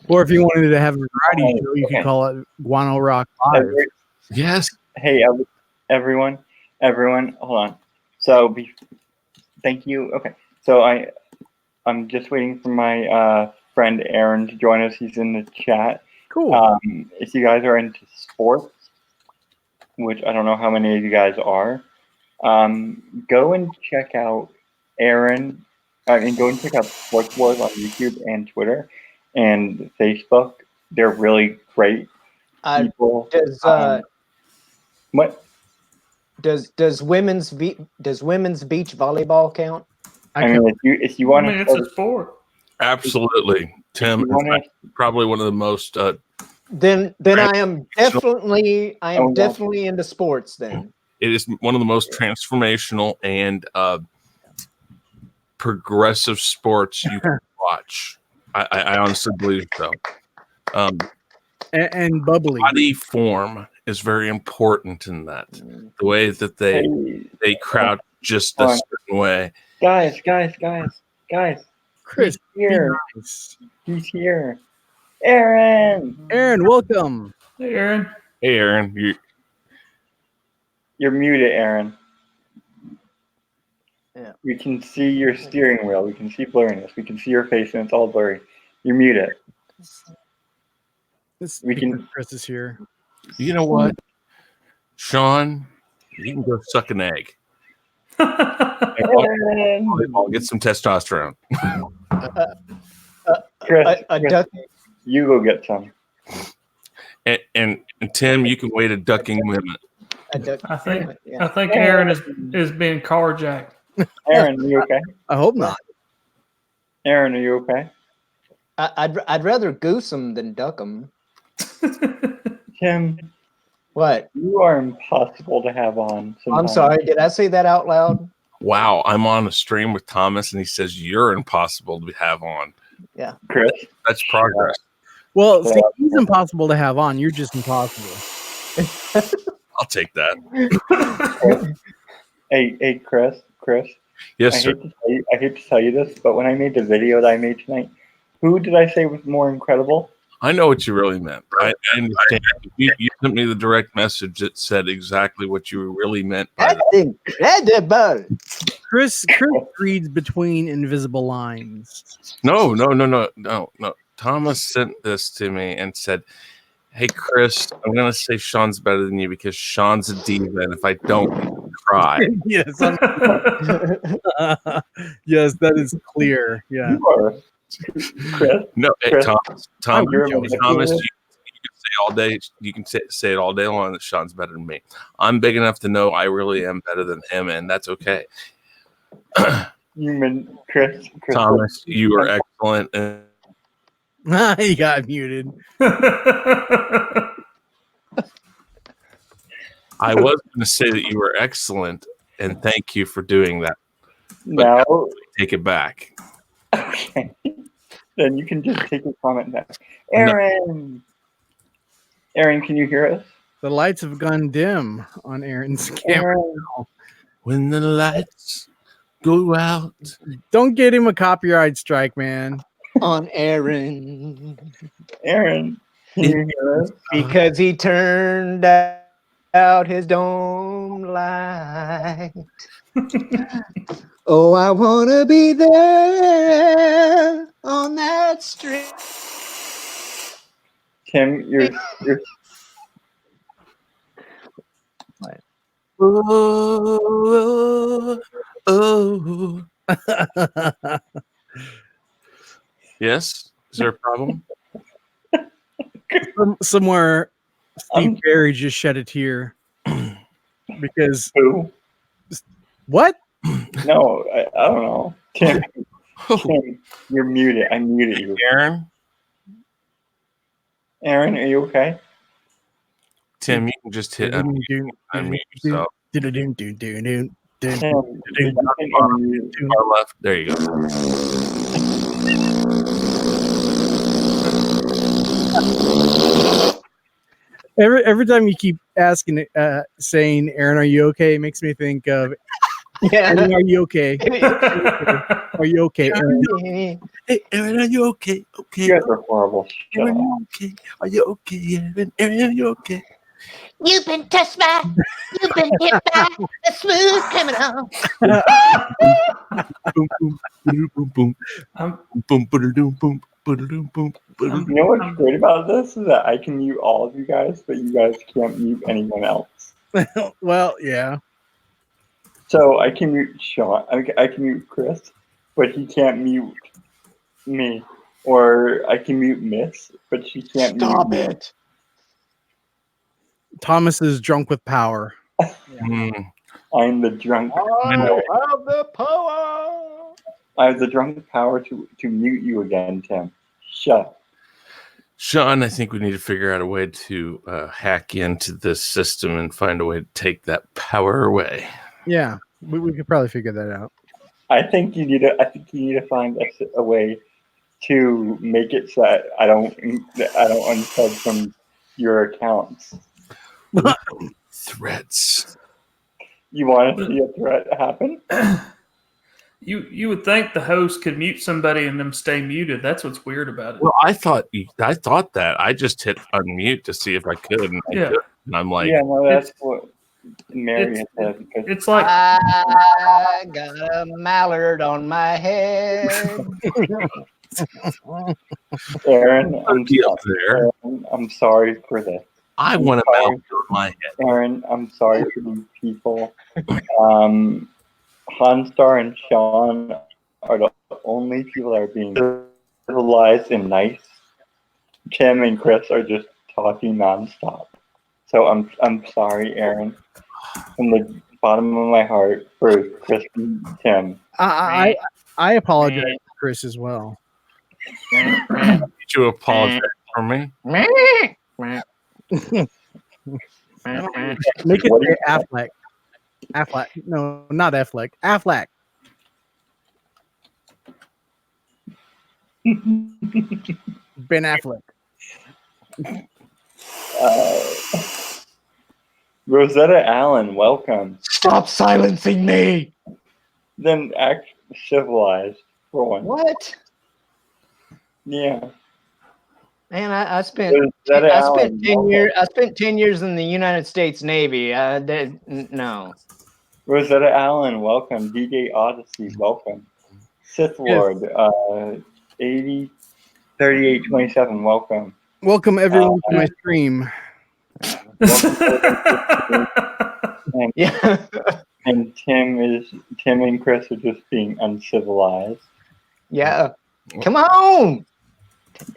Or if you wanted to have a variety show, you could call it Guano Rock Live. Yes. Hey, everyone, hold on. So, thank you. Okay, so I'm just waiting for my friend Aaron to join us. He's in the chat. Cool. If you guys are into sports, which I don't know how many of you guys are, go and check out Aaron. And go and check out Sports Wars on YouTube and Twitter and Facebook. They're really great people. What? Does women's beach volleyball count? I mean, if you want to, it's a sport. Absolutely, Tim. Probably one of the most. Then I am definitely into sports. Then it is one of the most transformational and progressive sports you can watch. I honestly believe so. And bubbly body form is very important in that. The way that they crouch just a certain way. Guys. Chris, here. Nice. He's here. Aaron, welcome. Hey, Aaron. Hey, Aaron. You're muted, Aaron. Yeah. We can see your steering wheel. We can see blurriness. We can see your face, and it's all blurry. You're muted. Chris is here. You know what, Sean? You can go suck an egg. I'll get some testosterone. Chris, duck. You go get some. And Tim, you can wait a ducking minute. I think Aaron is being carjacked. Aaron, are you okay? I hope not. Aaron, are you okay? I'd rather goose them than duck them. Tim, what? You are impossible to have on. I'm sorry. Did I say that out loud? Wow, I'm on a stream with Thomas, and he says you're impossible to have on. Yeah, Chris, that's progress. Well, see, he's impossible to have on. You're just impossible. I'll take that. Hey, Chris. Yes, I sir. hate to tell you this, but when I made the video that I made tonight, who did I say was more incredible? I know what you really meant. I understand. You sent me the direct message that said exactly what you really meant by that. Incredible. Chris reads between invisible lines. No. Thomas sent this to me and said, "Hey, Chris, I'm going to say Sean's better than you because Sean's a diva, and if I don't, I'll cry." Yes, yes, that is clear. Yeah. You are, Chris. No, hey, Chris, Thomas, you're joking. Thomas, manipulative. you can say all day. You can say it all day long that Sean's better than me. I'm big enough to know I really am better than him, and that's okay. Chris. Thomas, you are excellent. And He got muted. I was going to say that you were excellent, and thank you for doing that. Now, Take it back. okay. Then you can just take your comment back. Aaron, can you hear us? The lights have gone dim on Aaron's camera. Aaron, When the lights go out. Don't get him a copyright strike, man. On Aaron. can you hear us? Because he turned out his dome light. Oh, I want to be there on that street. Tim, you're Oh. Yes? Is there a problem? Somewhere Steve I'm- Barry just shed a tear. Because who? what? No, I don't know. Tim, Oh, Tim, you're muted. I muted you. Aaron? Aaron, are you okay? Tim, you can just hit unmute yourself. Tim, there's nothing unmuted. Far left. There you go. Every time you keep asking, saying, "Aaron, are you okay?" It makes me think of, "Aaron, are you okay? Are you okay, Aaron? Hey, Aaron, are you okay? Okay. You guys are horrible. Shut Aaron, up. are you okay? Are you okay, Aaron? Aaron, are you okay? You've been touched by, you've been hit by a smooth criminal. Boom, boom, boom, boom, I'm- boom, boom, boom, boom, boom, boom, boom. You know what's great about this is that I can mute all of you guys, but you guys can't mute anyone else. Well, yeah. So I can mute Sean. I can mute Chris, but he can't mute me. Or I can mute Miss, but she can't Stop mute me. it. Thomas is drunk with power. Mm. I'm the drunk. I have the power. I have the drunk power to mute you again, Tim. Shut up. Sean, I think we need to figure out a way to hack into this system and find a way to take that power away. Yeah, we could probably figure that out. I think you need to find a way to make it so that I don't unsub from your accounts. Threats. You want to see a threat happen? You would think the host could mute somebody and them stay muted. That's what's weird about it. Well, I thought that. I just hit unmute to see if I could, and I Yeah. could. And I'm like, Yeah, no, that's what Mary had said. Because It's like I got a mallard on my head. Aaron, "Be up there. I'm sorry for this. I want to mount on my head." Aaron, I'm sorry for these people. Hanstar and Sean are the only people that are being civilized and nice. Tim and Chris are just talking nonstop. So I'm sorry, Aaron, from the bottom of my heart for Chris and Tim. I apologize to Chris as well. Did you apologize for me? Make it What do you- Affleck. Affleck. No, not Affleck. Affleck. Ben Affleck. Rosetta Allen, welcome. Stop silencing me. Then act civilized for one. What? Yeah. Man, I spent Rosetta I Allen, spent 10 welcome. years. I spent 10 years in the United States Navy. No. Rosetta Allen, welcome. DJ Odyssey, welcome. Sith Lord, 803827, welcome. Welcome everyone to my stream. Yeah. And Tim and Chris are just being uncivilized. Yeah. Come on.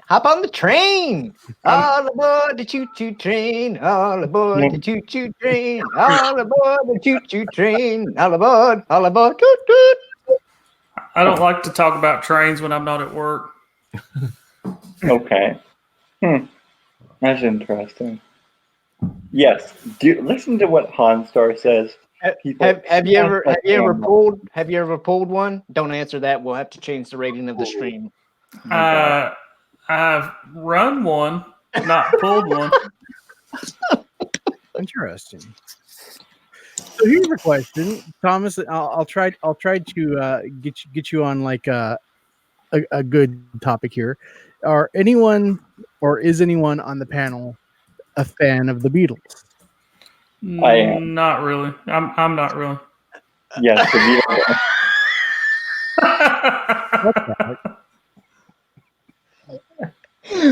Hop on the train. All aboard the choo-choo train. All aboard the choo-choo train. All aboard the choo-choo train. All aboard. All aboard. Toot, toot. I don't like to talk about trains when I'm not at work. Okay. That's interesting. Yes. Listen to what Hanstar says. People, Have you ever pulled one? Don't answer that. We'll have to change the rating of the stream. I've run one, not pulled one. Interesting. So here's a question, Thomas. I'll try to get you on like a good topic here. Is anyone on the panel a fan of the Beatles? I am. Not really. I'm not really. Yes, the Beatles.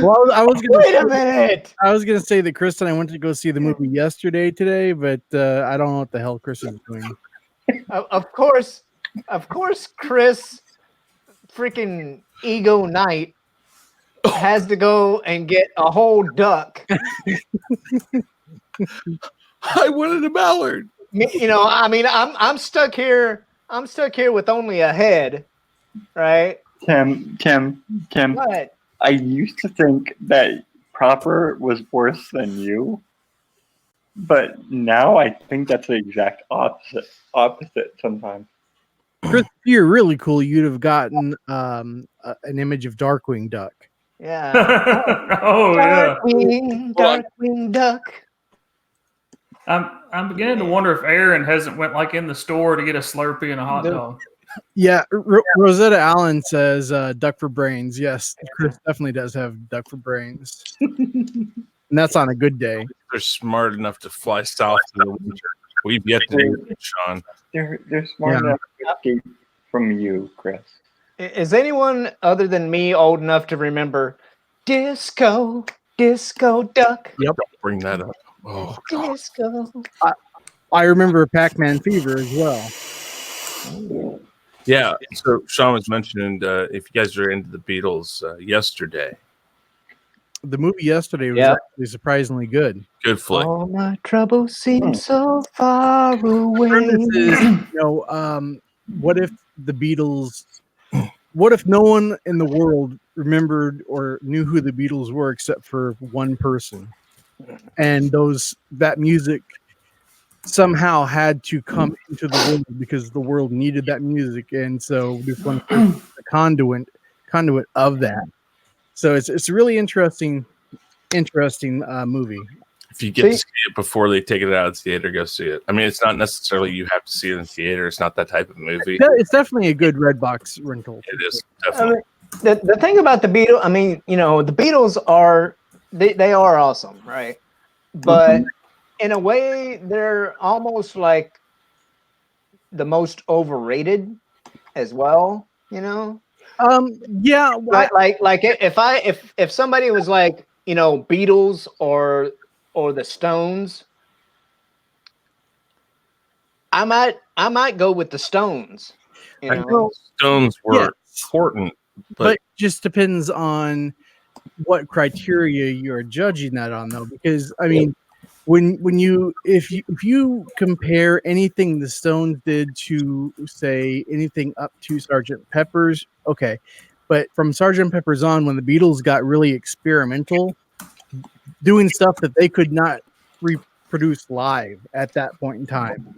Well, I was gonna Wait a minute. I was gonna say that Chris and I went to go see the movie today, but I don't know what the hell Chris is doing. Of course, Chris, freaking ego knight, has to go and get a whole duck. I wanted a mallard. You know, I mean, I'm stuck here. I'm stuck here with only a head, right? Tim. What? I used to think that Proper was worse than you, but now I think that's the exact opposite sometimes. Chris, if you're really cool, you'd have gotten an image of Darkwing Duck. Yeah. Oh yeah. Darkwing Duck. I'm beginning to wonder if Aaron hasn't went like in the store to get a Slurpee and a hot dog. Yeah, Rosetta Allen says duck for brains. Yes, Chris definitely does have duck for brains. And that's on a good day. They're smart enough to fly south in the winter. We've yet to do it, Sean. They're smart enough to escape from you, Chris. Is anyone other than me old enough to remember Disco Duck? Yep. Bring that up. Oh, God. Disco. I remember Pac-Man Fever as well. Yeah. So Sean was mentioning if you guys are into the Beatles, Yesterday. The movie yesterday was actually surprisingly good. Good flick. All my troubles seem so far away. Premise is, what if the Beatles? What if no one in the world remembered or knew who the Beatles were except for one person, and that music somehow had to come into the world because the world needed that music, and so this one person was the conduit of that. So it's a really interesting movie. If you get to see it before they take it out of the theater, go see it. I mean, it's not necessarily you have to see it in theater. It's not that type of movie. It's definitely a good Redbox rental. It is definitely. The thing about the Beatles, I mean, the Beatles are they are awesome, right? But in a way, they're almost like the most overrated as well. Yeah. Like if somebody was like, Beatles or the Stones, I might go with the Stones. I know Stones were important, but it just depends on what criteria you're judging that on, though. Because I mean, if you compare anything the Stones did to, say, anything up to Sgt. Pepper's, okay, but from Sgt. Pepper's on, when the Beatles got really experimental, doing stuff that they could not reproduce live at that point in time,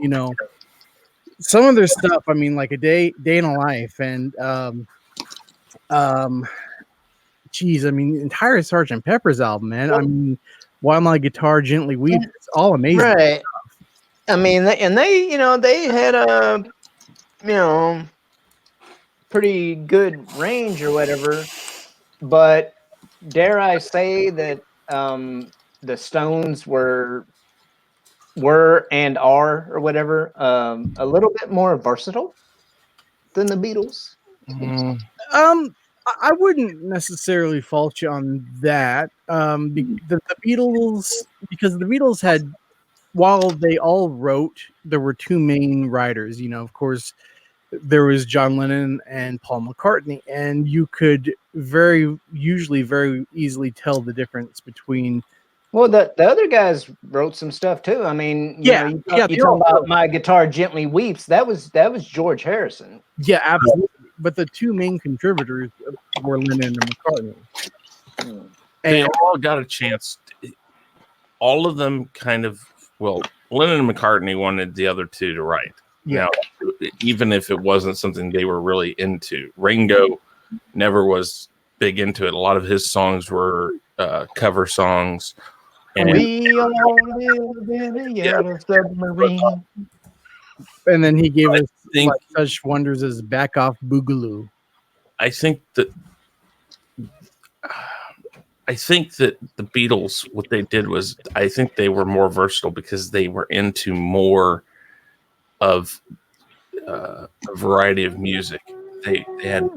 some of their stuff, I mean, like a day in a life, and the entire Sgt. Pepper's album, man. I mean, While My Guitar Gently Weeps, it's all amazing. Right. I mean, they they had a pretty good range or whatever, but dare I say that the Stones were and are or whatever a little bit more versatile than the Beatles. Mm, I wouldn't necessarily fault you on that. The Beatles, because the Beatles had, while they all wrote, there were two main writers. Of course, there was John Lennon and Paul McCartney, and you could very easily tell the difference between. Well, the other guys wrote some stuff too. I mean, you they talk all about wrote. My Guitar Gently Weeps. That was George Harrison. Yeah, absolutely. But the two main contributors were Lennon and McCartney. they And all got a chance. All of them kind of, well, Lennon and McCartney wanted the other two to write. Yeah. Now, even if it wasn't something they were really into, Ringo never was big into it. A lot of his songs were cover songs. And We all live in a yellow submarine. and then he gave us think- such wonders as Back Off Boogaloo. I think that the Beatles, what they did was, I think they were more versatile because they were into more of a variety of music. They had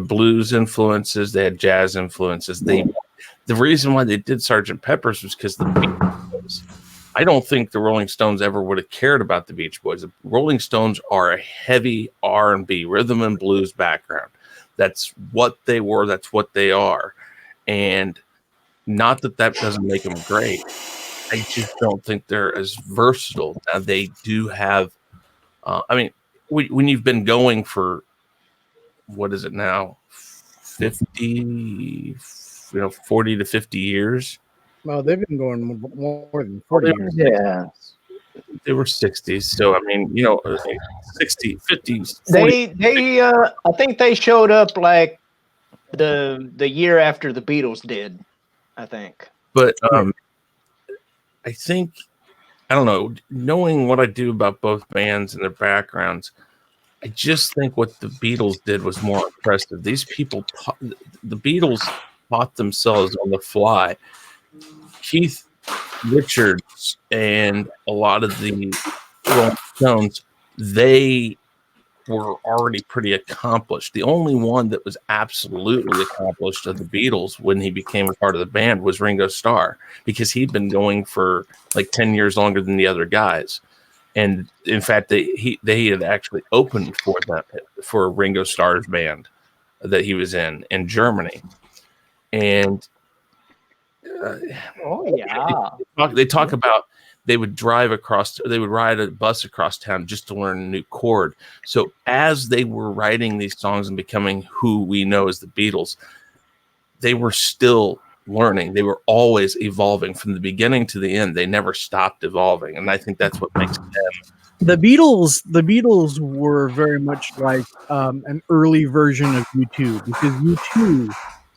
blues influences, they had jazz influences. The reason why they did Sgt. Pepper's was because the Beach Boys. I don't think the Rolling Stones ever would have cared about the Beach Boys. The Rolling Stones are a heavy R&B, rhythm and blues background. That's what they were. That's what they are. And not that doesn't make them great. I just don't think they're as versatile. Now, they do have, when you've been going for, what is it now, 50, 40 to 50 years. Well, they've been going more than 40 years. Yeah. They were 60s. So, 60, 50s. 40s. They I think they showed up like the year after the Beatles did, I think. But I think, I don't know, knowing what I do about both bands and their backgrounds, I just think what the Beatles did was more impressive. These people, the Beatles taught themselves on the fly. Keith Richards and a lot of the Rolling Stones, they were already pretty accomplished. The only one that was absolutely accomplished of the Beatles when he became a part of the band was Ringo Starr, because he'd been going for like 10 years longer than the other guys. And in fact, they had actually opened for Ringo Starr's band that he was in Germany. And they talk about they would ride a bus across town just to learn a new chord. So as they were writing these songs and becoming who we know as the Beatles, they were still learning. They were always evolving from the beginning to the end. They never stopped evolving. And I think that's what makes them. The Beatles were very much like an early version of U2, because U2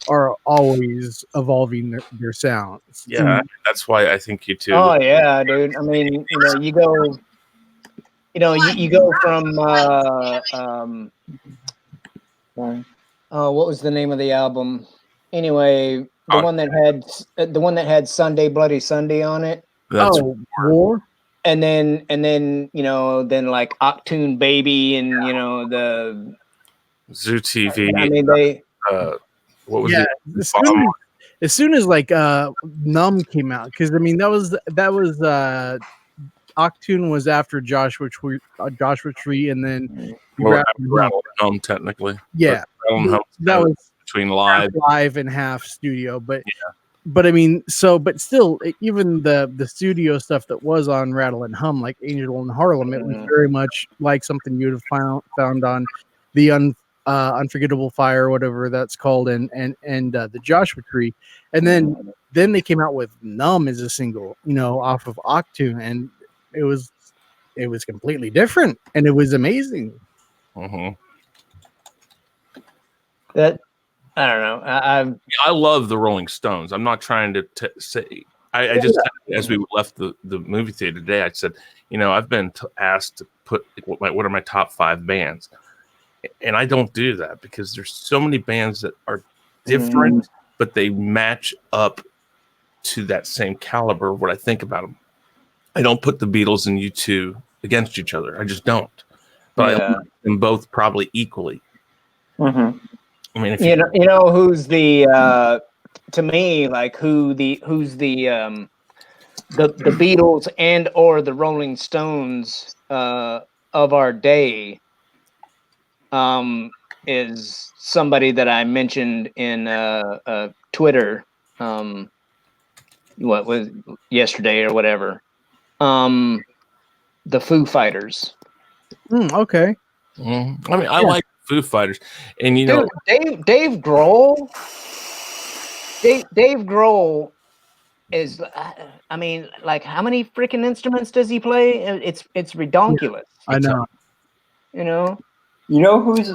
are always evolving their sounds. Yeah, that's why I think you too. Oh yeah, dude. I mean, you go from what was the name of the album? Anyway, the one that had Sunday Bloody Sunday on it. That's War. And then then like Octoon Baby and the Zoo TV. I mean they what was it? As soon as like Numb came out, because I mean that was Octoon was after Joshua Tree, and then Home technically. Yeah, that was between live and half studio, but I mean, but still, even the studio stuff that was on Rattle and Hum, like Angel in Harlem, it was very much like something you'd have found on the Unforgettable Fire, whatever that's called, and the Joshua Tree, and then they came out with Numb as a single, off of Octoon, and it was completely different, and it was amazing. That I don't know. I love the Rolling Stones. I'm not trying to say I just as we left the movie theater today, I said, I've been asked to put what are my top 5 bands, and I don't do that because there's so many bands that are different, but they match up to that same caliber. What I think about them, I don't put the Beatles and U2 against each other. I just don't. But I like them both probably equally. Mm-hmm. I mean, if you know who's the to me, like who's the Beatles and or the Rolling Stones of our day is somebody that I mentioned in Twitter what was yesterday or whatever. The Foo Fighters. Okay. I mean, I like Foo Fighters, and Dude, Dave Grohl. Dave Grohl is, I mean, like, how many freaking instruments does he play? It's redonkulous. I know. You know. You know who's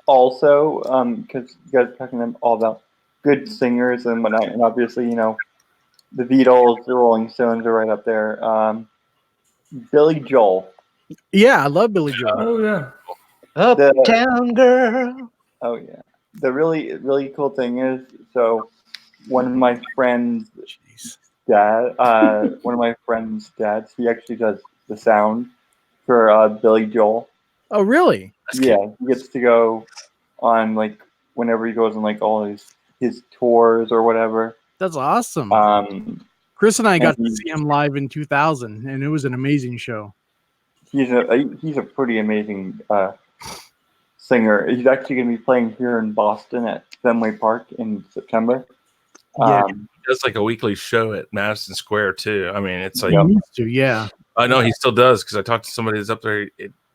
also because you guys are talking all about good singers and whatnot, and obviously the Beatles, the Rolling Stones are right up there. Billy Joel. Yeah, I love Billy Joel. Oh yeah. Uptown Girl. Oh yeah. The really cool thing is, so one of my friends' dads, he actually does the sound for Billy Joel. Oh, really? Yeah, he gets to go on like whenever he goes on like all his tours or whatever. That's awesome. Chris and I got to see him live in 2000, and it was an amazing show. He's a pretty amazing singer. He's actually going to be playing here in Boston at Fenway Park in September. Yeah, he does like a weekly show at Madison Square too. I mean, it's like he used to, yeah. I know he still does because I talked to somebody that's up there.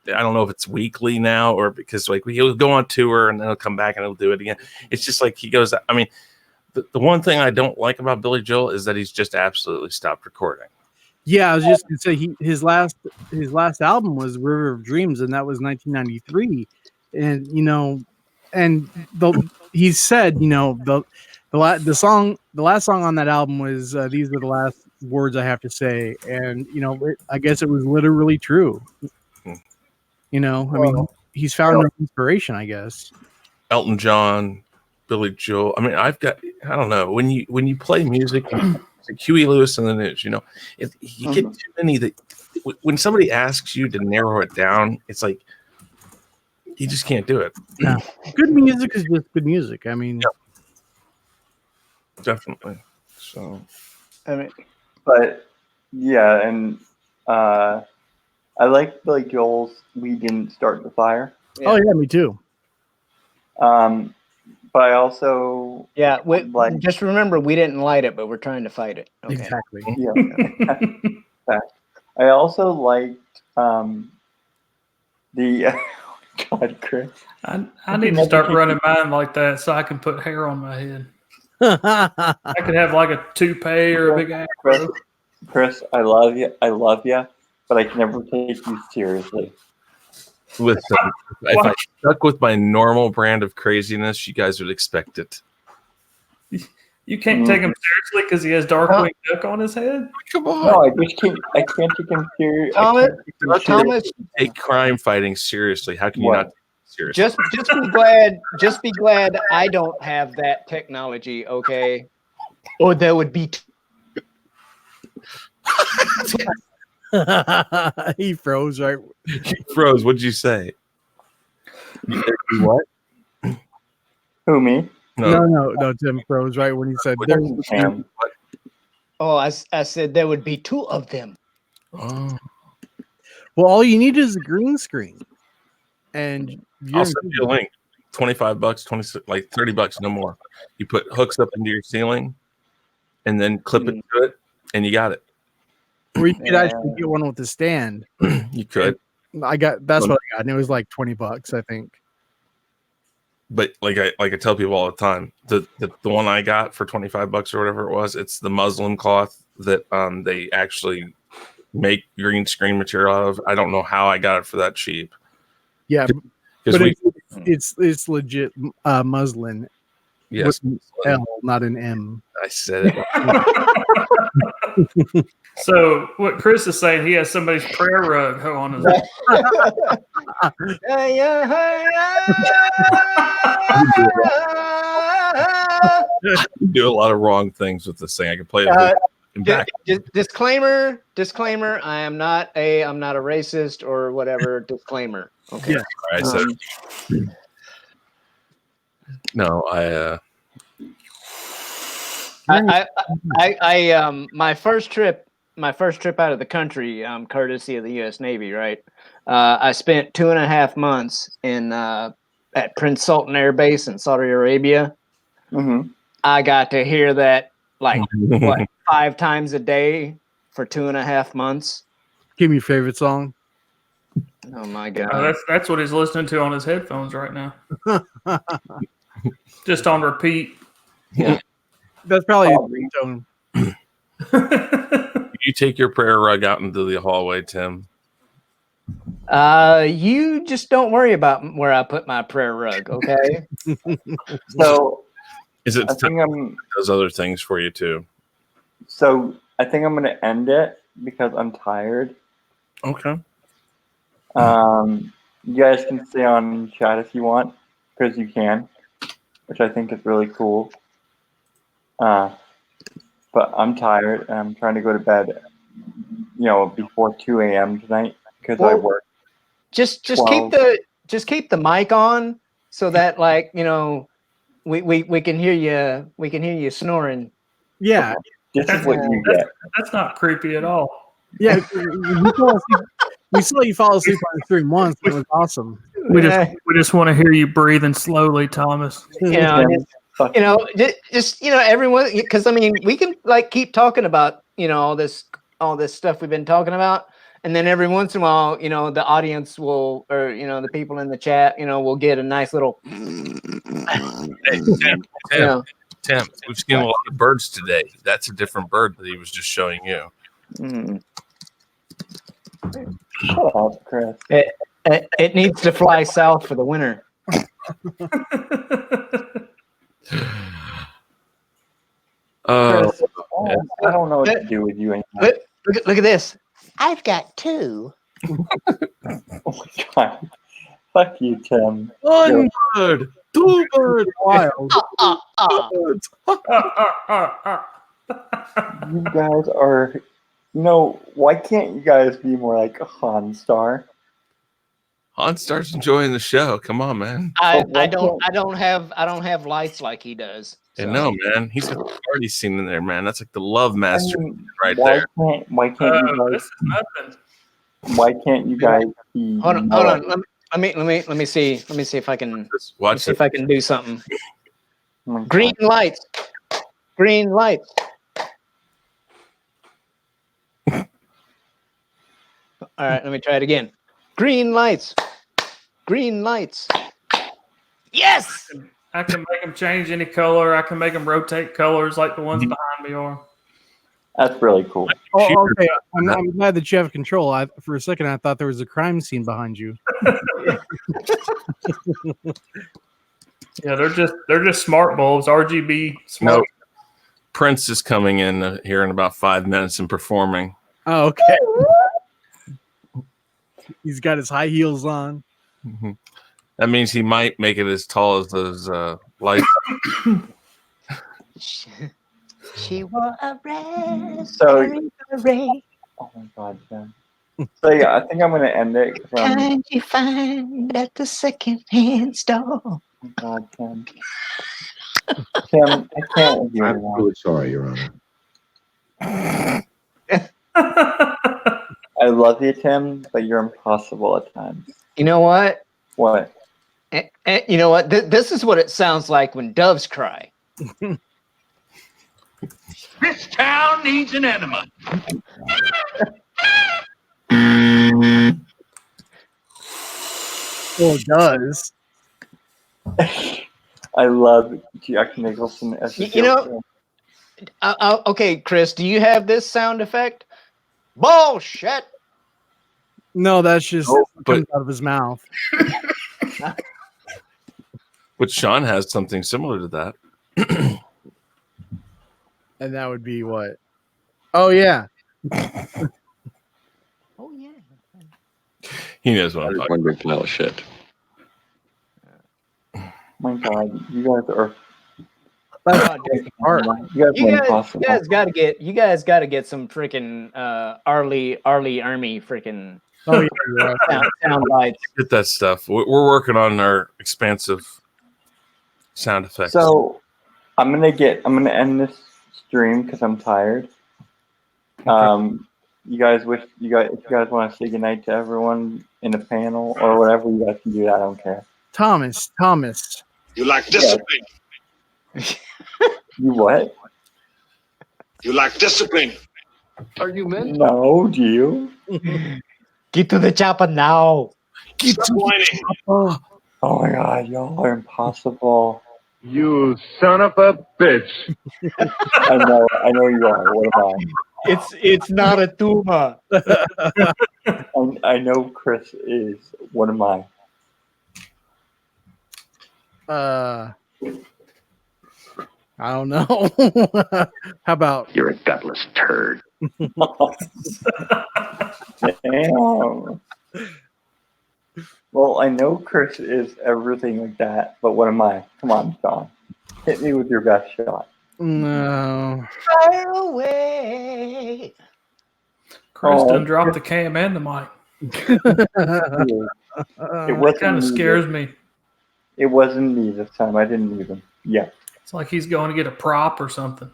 I don't know if it's weekly now or because like he'll go on tour and then he'll come back and he'll do it again. It's just like he goes. I mean, the one thing I don't like about Billy Joel is that he's just absolutely stopped recording. Yeah, I was just gonna say his last album was River of Dreams, and that was 1993. And he said, the last song on that album was "These are the last words I have to say," and I guess it was literally true. I mean, he's found inspiration, I guess. Elton John, Billy Joel. I mean, I don't know when you play music. Like Huey Lewis and the News, you get too many that when somebody asks you to narrow it down, it's like you just can't do it. Yeah. Good music is just good music. I mean, definitely. So, I mean, but yeah, and I like Billy Joel's "We Didn't Start the Fire." Yeah. Oh yeah, me too. But I also just remember we didn't light it, but we're trying to fight it. Okay. Exactly. Yeah. I also liked the God, Chris. I need to start running mine like that so I can put hair on my head. I could have like a toupee or a big afro. Chris, I love you, but I can never take you seriously. Listen, if I stuck with my normal brand of craziness, you guys would expect it. You can't take him seriously because he has Darkwing Duck on his head? Come on. No, I can't take him seriously. Thomas, take crime fighting seriously. How can you not take it seriously? just be glad I don't have that technology, okay? Or there would be he froze right. He froze. What'd you say? What? Who, me? No. Tim froze right when he said there. Oh, I said there would be 2 of them. Oh. Well, all you need is a green screen, and I'll send you a link. $25, 26, like $30, no more. You put hooks up into your ceiling, and then clip it to it, and you got it. Or you could actually get one with a stand. You could. That's what I got, and it was like $20, I think. But like I tell people all the time, the one I got for $25 or whatever it was, it's the muslin cloth that they actually make green screen material out of. I don't know how I got it for that cheap. Yeah, but it's legit muslin. Yes, with an L, not an M. I said it. So what Chris is saying, he has somebody's prayer rug on his. I can do a lot of wrong things with this thing. I can play it back. Disclaimer. I'm not a racist or whatever. Disclaimer. Okay. Yeah. I said, no, my first trip out of the country, courtesy of the U.S. Navy, right? I spent 2.5 months at Prince Sultan Air Base in Saudi Arabia. Mm-hmm. I got to hear that like 5 times a day for 2.5 months. Give me your favorite song. Oh my god! That's what he's listening to on his headphones right now. Just on repeat. Yeah. That's probably a ringtone. You take your prayer rug out into the hallway, Tim. You just don't worry about where I put my prayer rug, okay? So Is it I think does other things for you too? So I think I'm gonna end it because I'm tired. Okay. You guys can stay on chat if you want, because you can, which I think is really cool. But I'm tired and I'm trying to go to bed, before 2 a.m. tonight because I work. Just 12. keep the mic on so that we can hear you. We can hear you snoring. Yeah. This is what you get. That's not creepy at all. Yeah. We saw you fall asleep on the stream once. It was awesome. We just want to hear you breathing slowly, Thomas. Everyone, because we can keep talking about all this stuff we've been talking about, and then every once in a while, the audience will, or the people in the chat, will get a nice little. Hey, Tim, we've seen a lot of birds today. That's a different bird that he was just showing you. Shut up, Chris. It needs to fly south for the winter. Chris, I don't know what to do with you anymore. Look at this. I've got 2. Oh my god. Fuck you, Tim. One bird, 2 birds, Wild. birds. You guys are, why can't you guys be more like Hanstar? Hanstar's enjoying the show. Come on, man. I don't have lights like he does. I know, man. He's got the party scene in there, man. That's like the love master right why there. Why can't you guys? This is nothing. Why can't you guys be? Hold on. Let me see. Let me see if I can. Just watch see if I can do something. Oh my Green God. lights. Green lights. All right, let me try it again. Green lights. Green lights. Yes. I can make them change any color. I can make them rotate colors like the ones behind me are. That's really cool. Oh, okay. I'm glad that you have control. For a second, I thought there was a crime scene behind you. Yeah, they're just smart bulbs, RGB smart. No, Prince is coming in here in about 5 minutes and performing. Oh, okay. He's got his high heels on. Mm-hmm. That means he might make it as tall as those lights. She wore a So- raspberry. Oh my God, Tim. So yeah, I think I'm gonna end it. 'Cause Kind you find at the second-hand store. oh my God, Tim. Tim, I can't with you I'm anymore. really sorry, Your Honor. I love you, Tim, but you're impossible at times. You know what? What? You know what? This is what it sounds like when doves cry. This town needs an enema. Oh, it does. I love Jack Nicholson as a You know- Joker. Okay, Chris, do you have this sound effect? Bullshit. No, that's just Oh, what comes out of his mouth. But Sean has something similar to that. And that would be what? Oh yeah. Oh yeah. He knows what That I'm is talking one big pile of shit. My God, you guys are. Oh, dude. Art. You guys You are guys, impossible. you guys got to get some freaking Arlie Army freaking Oh yeah. You're right. sound bites. Get that stuff. We're working on our expansive sound effects. So I'm gonna end this stream because I'm tired. You guys if you guys want to say goodnight to everyone in the panel or whatever, you guys can do that. I don't care. Thomas. You lack discipline. You what? You lack discipline. Are you meant? No, do you? Get to the chopper now. Stop whining. Oh my God, y'all are impossible. You son of a bitch. I know you are. What am It's not a tumor. I know Chris is. What am I? I don't know. How about You're a gutless turd. Damn. Well, I know Chris is everything like that, but what am I? Come on, Sean. Hit me with your best shot. no? Fire away. Chris Oh, done dropped the cam and the mic. It That wasn't kind of me scares this- me. It wasn't me this time. I didn't even. Yeah. It's like he's going to get a prop or something.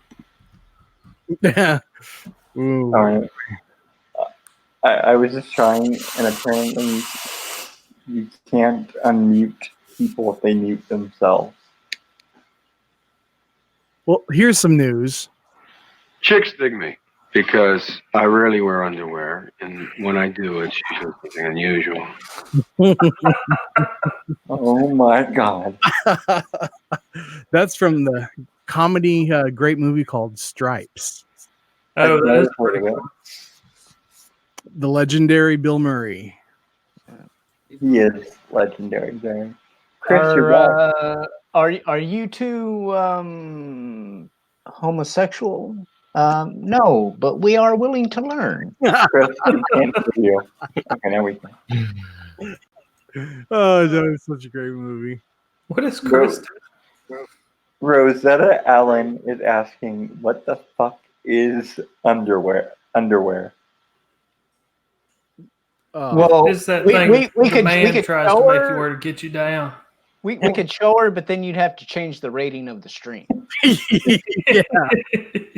Yeah. Ooh. All right. I was just trying, and apparently you can't unmute people if they mute themselves. Well, here's some news. Chicks dig me because I rarely wear underwear, and when I do, it's usually something unusual. Oh my God. That's from the comedy great movie called Stripes. Oh, I've that never is heard pretty of it. cool. The legendary Bill Murray. He is legendary there. Chris, you're right. Are you two homosexual? No, but we are willing to learn. Chris, we can't hear you. Okay, now we can. Oh, that is such a great movie. What is Chris? Rosetta Allen is asking, what the fuck is underwear? Well, It's that we- thing we the could- man we could tries to show make her- you wear to get you down. we could show her, but then you'd have to change the rating of the stream. Yeah.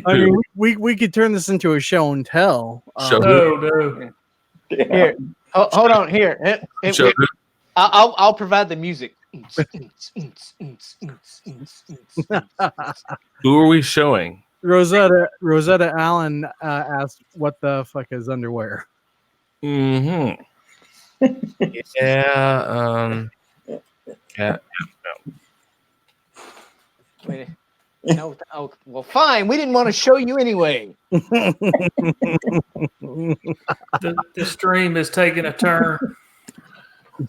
I mean, we could turn this into a show and tell. Show No. Damn. Here, hold on. Here, Show I'll provide the music. Who are we showing? Rosetta Allen asked, "What the fuck is underwear?" Mm-hmm. Yeah. Yeah. Wait, no, oh, well, fine. We didn't want to show you anyway. The stream is taking a turn.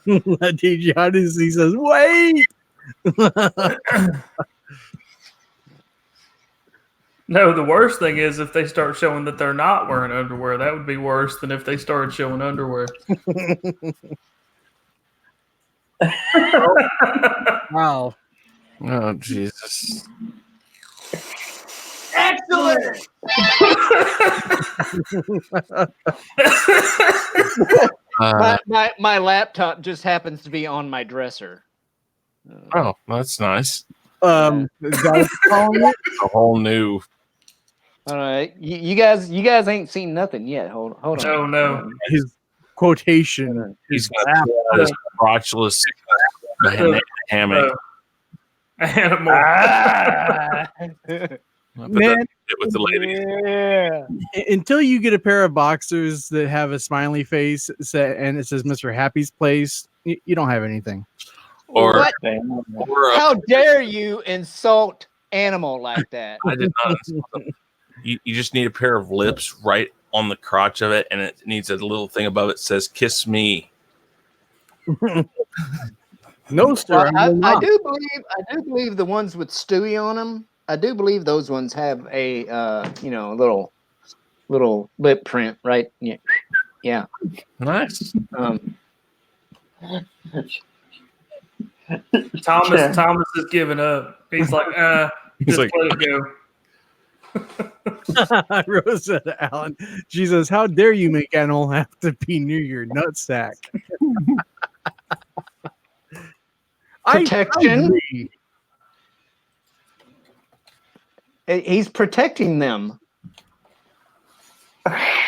DJ Odyssey says, "Wait." No, the worst thing is if they start showing that they're not wearing underwear. That would be worse than if they started showing underwear. Wow. Oh Jesus. Excellent. My laptop just happens to be on my dresser. Oh, that's nice. Is that what you're calling it? A whole new. All right, you guys ain't seen nothing yet. Hold on. No. His quotation. He's got this crotchless hammock. Animal. Man, With the ladies. Yeah. until you get a pair of boxers that have a smiley face and it says Mr. Happy's Place, you don't have anything. Or, What? or How dare you insult animal like that? I did not. You just need a pair of lips right on the crotch of it, and it needs a little thing above it that says "Kiss me." No, sir. Well, I will I not. do believe the ones with Stewie on them. I do believe those ones have a little little lip print, right? Yeah, yeah. Nice. Thomas is giving up. He's like, He's just like, let it go. Rosetta Allen. Jesus, how dare you make animal have to be near your nutsack? Protection. agree. He's protecting them. I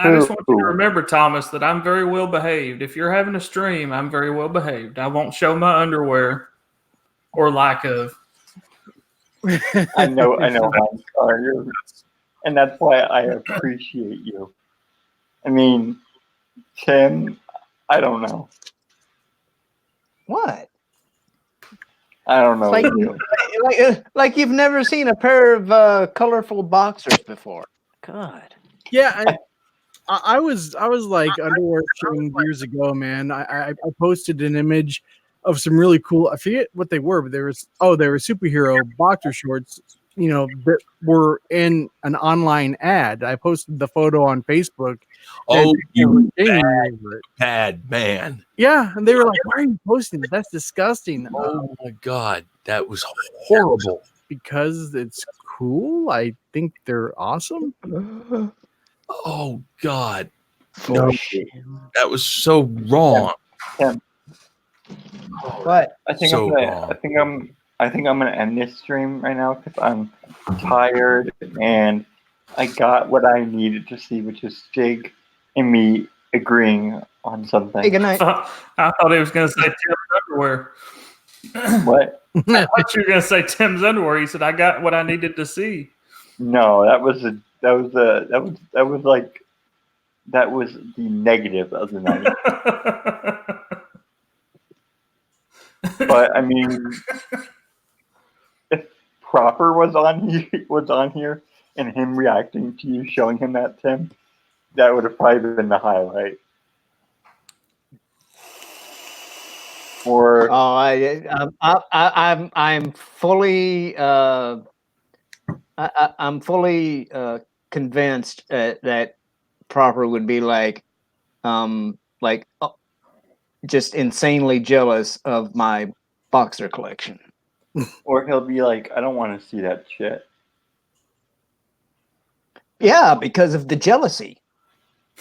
just want you to remember, Thomas, that I'm very well behaved. If you're having a stream, I'm very well behaved. I won't show my underwear or lack of. I know, I'm sorry. And that's why I appreciate you. I mean, Tim, I don't know. What? I don't know. Like you've never seen a pair of colorful boxers before. God. Yeah, I was like underwear shamed years ago, man. I posted an image of some really cool. I forget what they were, but they were superhero boxer shorts. You know, that were in an online ad. I posted the photo on Facebook. oh, you bad, bad man. yeah, and they were like, "Why are you posting it? That's disgusting." Oh my God, that was horrible. Because it's cool. I think they're awesome. Oh God, No. that was so wrong. Tim, What? I think So I'm wrong. gonna end this stream right now because I'm tired and I got what I needed to see, which is Jake and me agreeing on something. Hey, good night. I thought he was going to say Tim's underwear. What? I thought you were going to say Tim's underwear. He said, "I got what I needed to see." No, that was the negative of the night. But I mean, if Proper was on here and him reacting to you showing him that, Tim, that would have probably been the highlight. Or I'm fully I'm fully convinced that Proper would be like just insanely jealous of my boxer collection. or he'll be like, I don't want to see that shit. Yeah, because of the jealousy.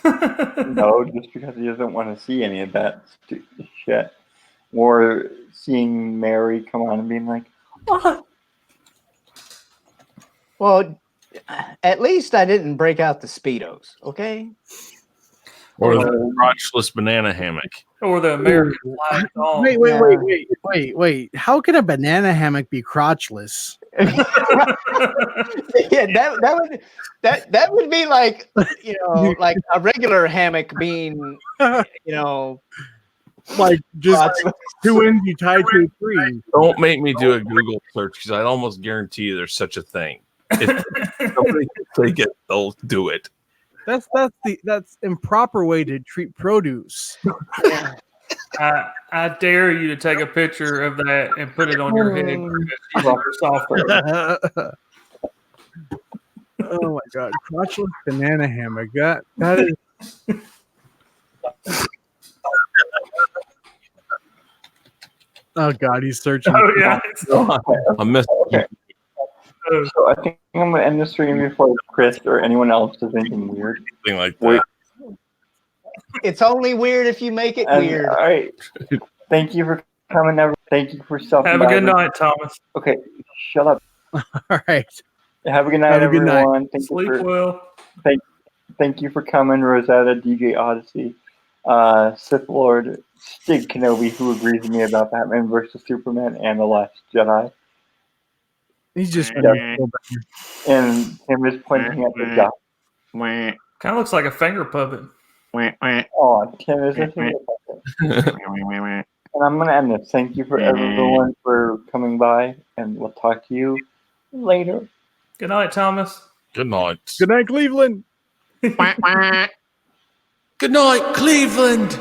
No, just because he doesn't want to see any of that shit. Or seeing Mary come on and being like, "What?" Well, at least I didn't break out the Speedos, okay? Or the crotchless banana hammock. Or the American flag song. Wait. How can a banana hammock be crotchless? Yeah, that would be like, like a regular hammock being, like just two ends you tie to a tree. Don't make me do a Google search because I almost guarantee you there's such a thing. If somebody can take it, they'll do it. That's improper way to treat produce. I dare you to take a picture of that and put it on your head using your software. Oh my God, crotchless banana hammock. That is. Oh God, he's searching. Oh yeah. I missed it. So I think I'm going to end the stream before Chris or anyone else does anything weird. Something like that. It's only weird if you make it weird. All right. Thank you for coming. Thank you for stopping. Have a good night, Thomas. Okay, shut up. All right. Have a good night, everyone. Sleep well. Thank you for coming, Rosetta, DJ Odyssey, Sith Lord, Stig Kenobi, who agrees with me about Batman versus Superman and The Last Jedi. He's just and him is pointing at the dot. Kind of looks like a finger puppet. Oh, Tim is a finger puppet. And I'm going to end this. Thank you for everyone for coming by, and we'll talk to you later. Good night, Thomas. Good night. Good night, Cleveland. Good night, Cleveland.